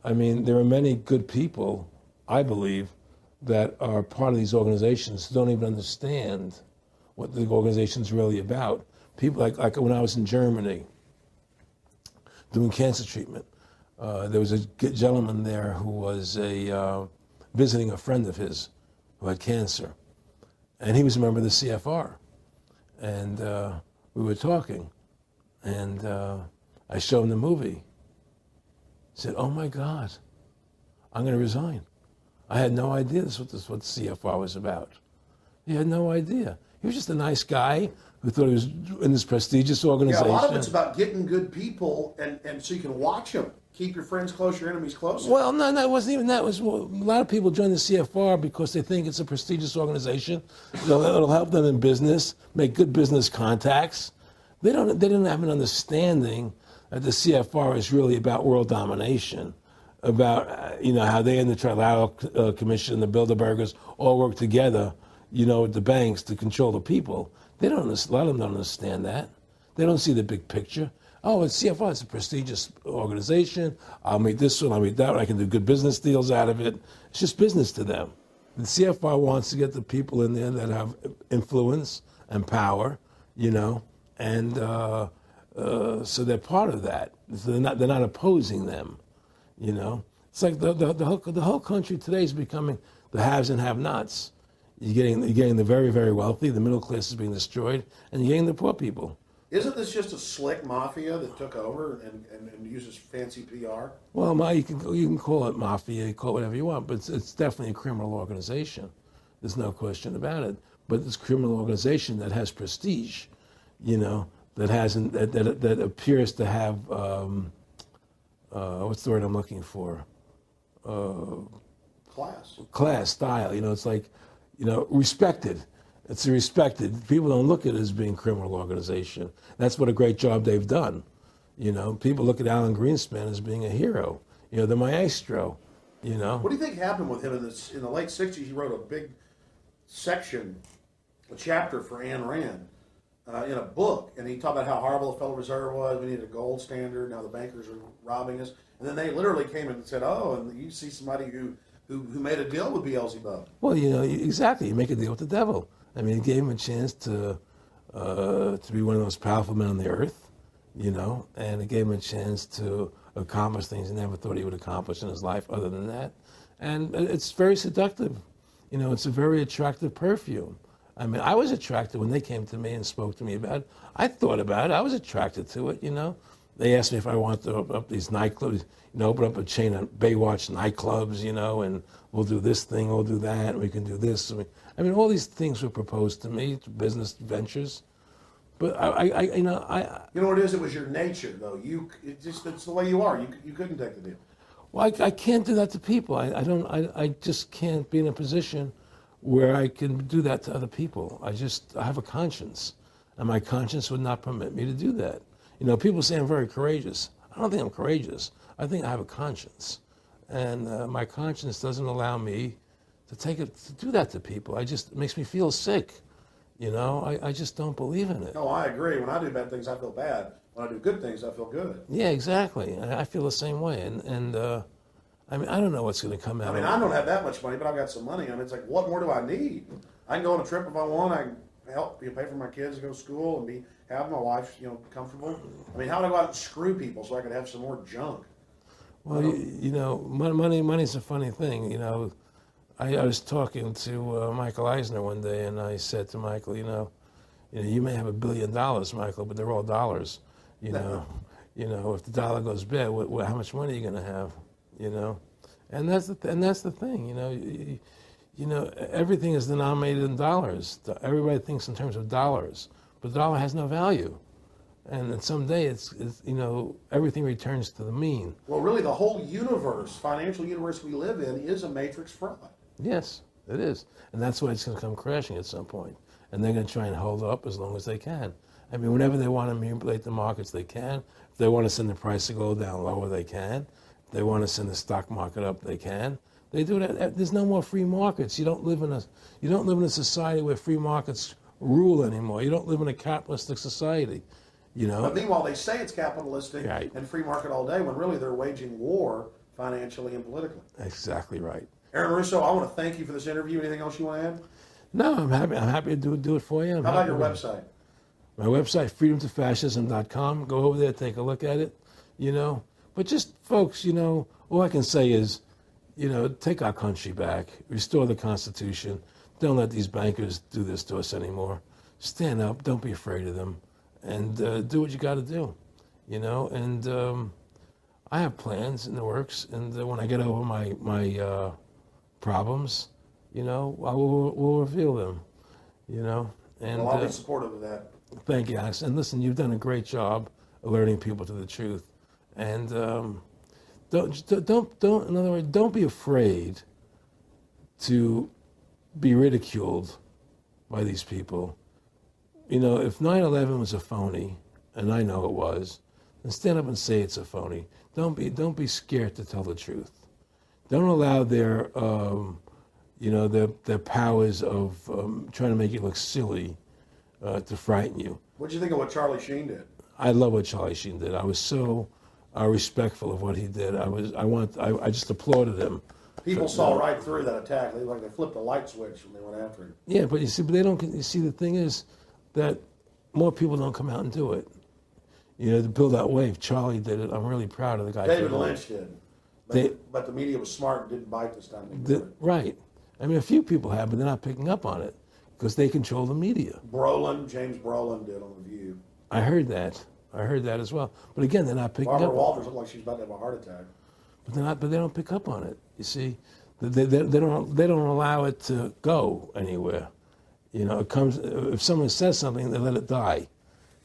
I mean, there are many good people, I believe, that are part of these organizations don't even understand what the organization's really about. People like when I was in Germany doing cancer treatment, there was a gentleman there who was visiting a friend of his who had cancer, and he was a member of the CFR, and we were talking, and I showed him the movie. He said, "Oh my God, I'm going to resign. I had no idea this was what the CFR was about." He had no idea. He was just a nice guy who thought he was in this prestigious organization. Yeah, a lot of it's about getting good people, and so you can watch them. Keep your friends close, your enemies close. Well, no, it wasn't even that. It was, well, a lot of people join the CFR because they think it's a prestigious organization. It'll help them in business, make good business contacts. They didn't have an understanding that the CFR is really about world domination, about how they and the Trilateral Commission, the Bilderbergers all work together, with the banks to control the people. A lot of them don't understand that. They don't see the big picture. Oh, it's CFR, it's a prestigious organization. I'll meet this one, I'll meet that one. I can do good business deals out of it. It's just business to them. The CFR wants to get the people in there that have influence and power, and so they're part of that. So they're not opposing them, It's like the whole country today is becoming the haves and have-nots. You're getting the very, very wealthy, the middle class is being destroyed, and you're getting the poor people. Isn't this just a slick mafia that took over and uses fancy PR? Well, you can call it mafia, you call it whatever you want, but it's definitely a criminal organization. There's no question about it. But it's a criminal organization that has prestige, that appears to have what's the word I'm looking for? Class, style. It's like, respected. It's respected. People don't look at it as being a criminal organization. That's what a great job they've done. People look at Alan Greenspan as being a hero. The maestro. What do you think happened with him in the late '60s? He wrote a big section, a chapter for Ayn Rand in a book, and he talked about how horrible the Federal Reserve was. We needed a gold standard. Now the bankers are robbing us. And then they literally came and said, "Oh, and you see somebody who made a deal with Beelzebub." Well, exactly. You make a deal with the devil. I mean, it gave him a chance to be one of the most powerful men on the earth, and it gave him a chance to accomplish things he never thought he would accomplish in his life other than that. And it's very seductive. It's a very attractive perfume. I mean, I was attracted when they came to me and spoke to me about it. I thought about it. I was attracted to it, They asked me if I wanted to open up these nightclubs, open up a chain of Baywatch nightclubs, and we'll do this thing, we'll do that, and we can do this. I mean, all these things were proposed to me, business ventures. But you know what it is? It was your nature, though. It's the way you are. You couldn't take the deal. Well, I can't do that to people. I just can't be in a position where I can do that to other people. I have a conscience, and my conscience would not permit me to do that. People say I'm very courageous. I don't think I'm courageous. I think I have a conscience, and my conscience doesn't allow me to do that to people. It makes me feel sick. I just don't believe in it. No, I agree. When I do bad things, I feel bad. When I do good things, I feel good. Yeah, exactly. I feel the same way. And I mean, I don't know what's going to come out. I mean, I don't have that much money, but I've got some money. I mean, it's like, what more do I need? I can go on a trip if I want. I can help pay for my kids to go to school and have my life, comfortable. I mean, how would I go out and screw people so I could have some more junk? Well, money's a funny thing. I was talking to Michael Eisner one day, and I said to Michael, you may have $1 billion, Michael, but they're all dollars. If the dollar goes bad, how much money are you going to have? And that's the thing. Everything is denominated in dollars. Everybody thinks in terms of dollars, but the dollar has no value. And then someday it's everything returns to the mean. Well, really, the whole universe, financial universe we live in, is a matrix fraud. Yes, it is. And that's why it's going to come crashing at some point. And they're going to try and hold it up as long as they can. I mean, whenever they want to manipulate the markets, they can. If they want to send the price to go down lower, they can. If they want to send the stock market up, they can. They do that. There's no more free markets. You don't live in a society where free markets rule anymore. You don't live in a capitalistic society. But meanwhile, they say it's capitalistic right. and free market all day when really they're waging war financially and politically. Exactly right. Aaron Russo, I want to thank you for this interview. Anything else you want to add? No, I'm happy to do it for you. How about your website? My website, freedomtofascism.com. Go over there, take a look at it, you know. But just, folks, you know, all I can say is, you know, take our country back, restore the Constitution. Don't let these bankers do this to us anymore. Stand up, don't be afraid of them, and do what you got to do, you know. And I have plans in the works, and when I get over my problems, you know, we'll reveal them, you know. And well, I'll be supportive of that. Thank you, Alex. And listen, you've done a great job alerting people to the truth. And don't, in other words, don't be afraid to be ridiculed by these people. You know, if 9/11 was a phony, and I know it was, then stand up and say it's a phony. Don't be scared to tell the truth. Don't allow their, you know, their powers of trying to make you look silly to frighten you. What do you think of what Charlie Sheen did? I love what Charlie Sheen did. I was so respectful of what he did. I just applauded him. People saw right through that attack. They flipped a light switch when they went after him. Yeah, but they don't. You see, the thing is that more people don't come out and do it. You know, to build that wave. Charlie did it. I'm really proud of the guy. David Lynch did. But the media was smart and didn't bite this time. Right. I mean, a few people have, but they're not picking up on it because they control the media. James Brolin did on The View. I heard that as well. But again, they're not picking up. Barbara Walters looked like she's about to have a heart attack. But they don't pick up on it. You see, they don't allow it to go anywhere. You know, it comes if someone says something, they let it die.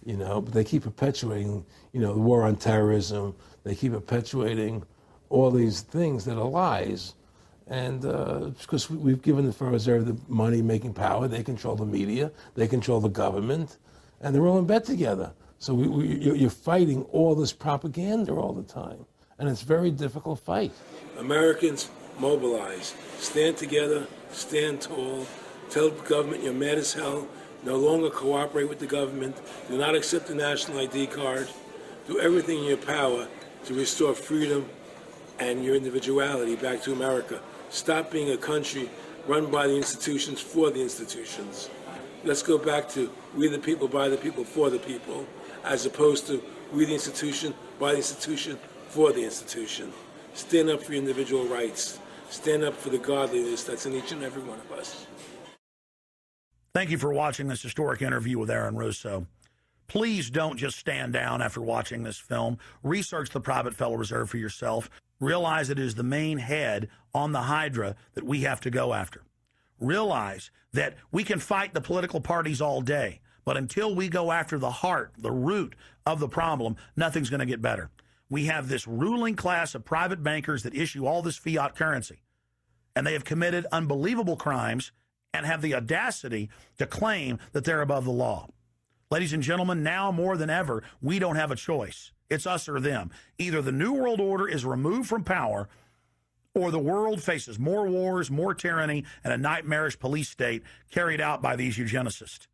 You know, but they keep perpetuating, you know, the war on terrorism. They keep perpetuating all these things that are lies. And because we've given the Federal Reserve the money-making power, they control the media, they control the government, and they're all in bed together. So you're fighting all this propaganda all the time, and it's a very difficult fight. Americans, mobilize. Stand together, stand tall. Tell the government you're mad as hell. No longer cooperate with the government. Do not accept the national ID card. Do everything in your power to restore freedom and your individuality back to America. Stop being a country run by the institutions for the institutions. Let's go back to we the people, by the people, for the people, as opposed to we the institution, by the institution, for the institution. Stand up for your individual rights. Stand up for the godliness that's in each and every one of us. Thank you for watching this historic interview with Aaron Russo. Please don't just stand down after watching this film. Research the private Federal Reserve for yourself. Realize it is the main head on the Hydra that we have to go after. Realize that we can fight the political parties all day, but until we go after the heart, the root of the problem, nothing's going to get better. We have this ruling class of private bankers that issue all this fiat currency, and they have committed unbelievable crimes and have the audacity to claim that they're above the law. Ladies and gentlemen, now more than ever, we don't have a choice. It's us or them. Either the New World Order is removed from power, or the world faces more wars, more tyranny, and a nightmarish police state carried out by these eugenicists.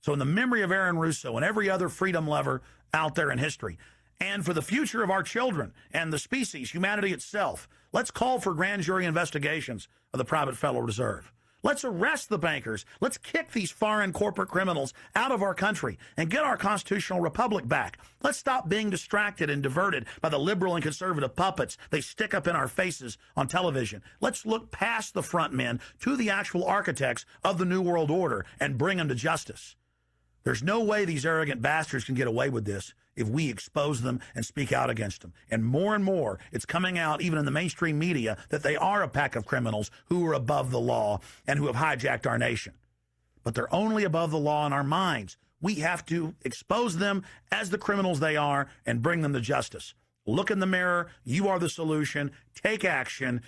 So in the memory of Aaron Russo and every other freedom lover out there in history, and for the future of our children and the species, humanity itself, let's call for grand jury investigations of the private Federal Reserve. Let's arrest the bankers. Let's kick these foreign corporate criminals out of our country and get our constitutional republic back. Let's stop being distracted and diverted by the liberal and conservative puppets they stick up in our faces on television. Let's look past the front men to the actual architects of the New World Order and bring them to justice. There's no way these arrogant bastards can get away with this if we expose them and speak out against them. And more, it's coming out even in the mainstream media that they are a pack of criminals who are above the law and who have hijacked our nation. But they're only above the law in our minds. We have to expose them as the criminals they are and bring them to justice. Look in the mirror. You are the solution. Take action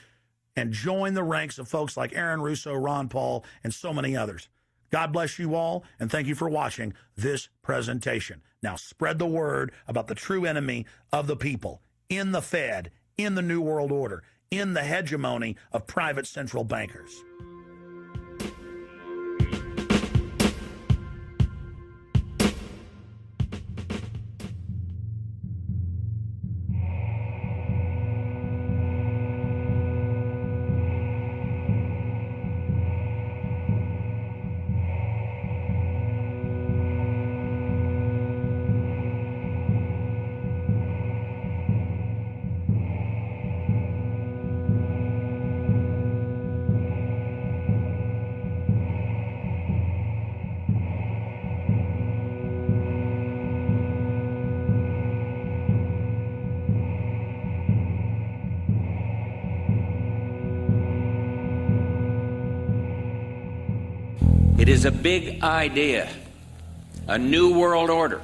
and join the ranks of folks like Aaron Russo, Ron Paul, and so many others. God bless you all, and thank you for watching this presentation. Now spread the word about the true enemy of the people in the Fed, in the New World Order, in the hegemony of private central bankers. It is a big idea, a new world order.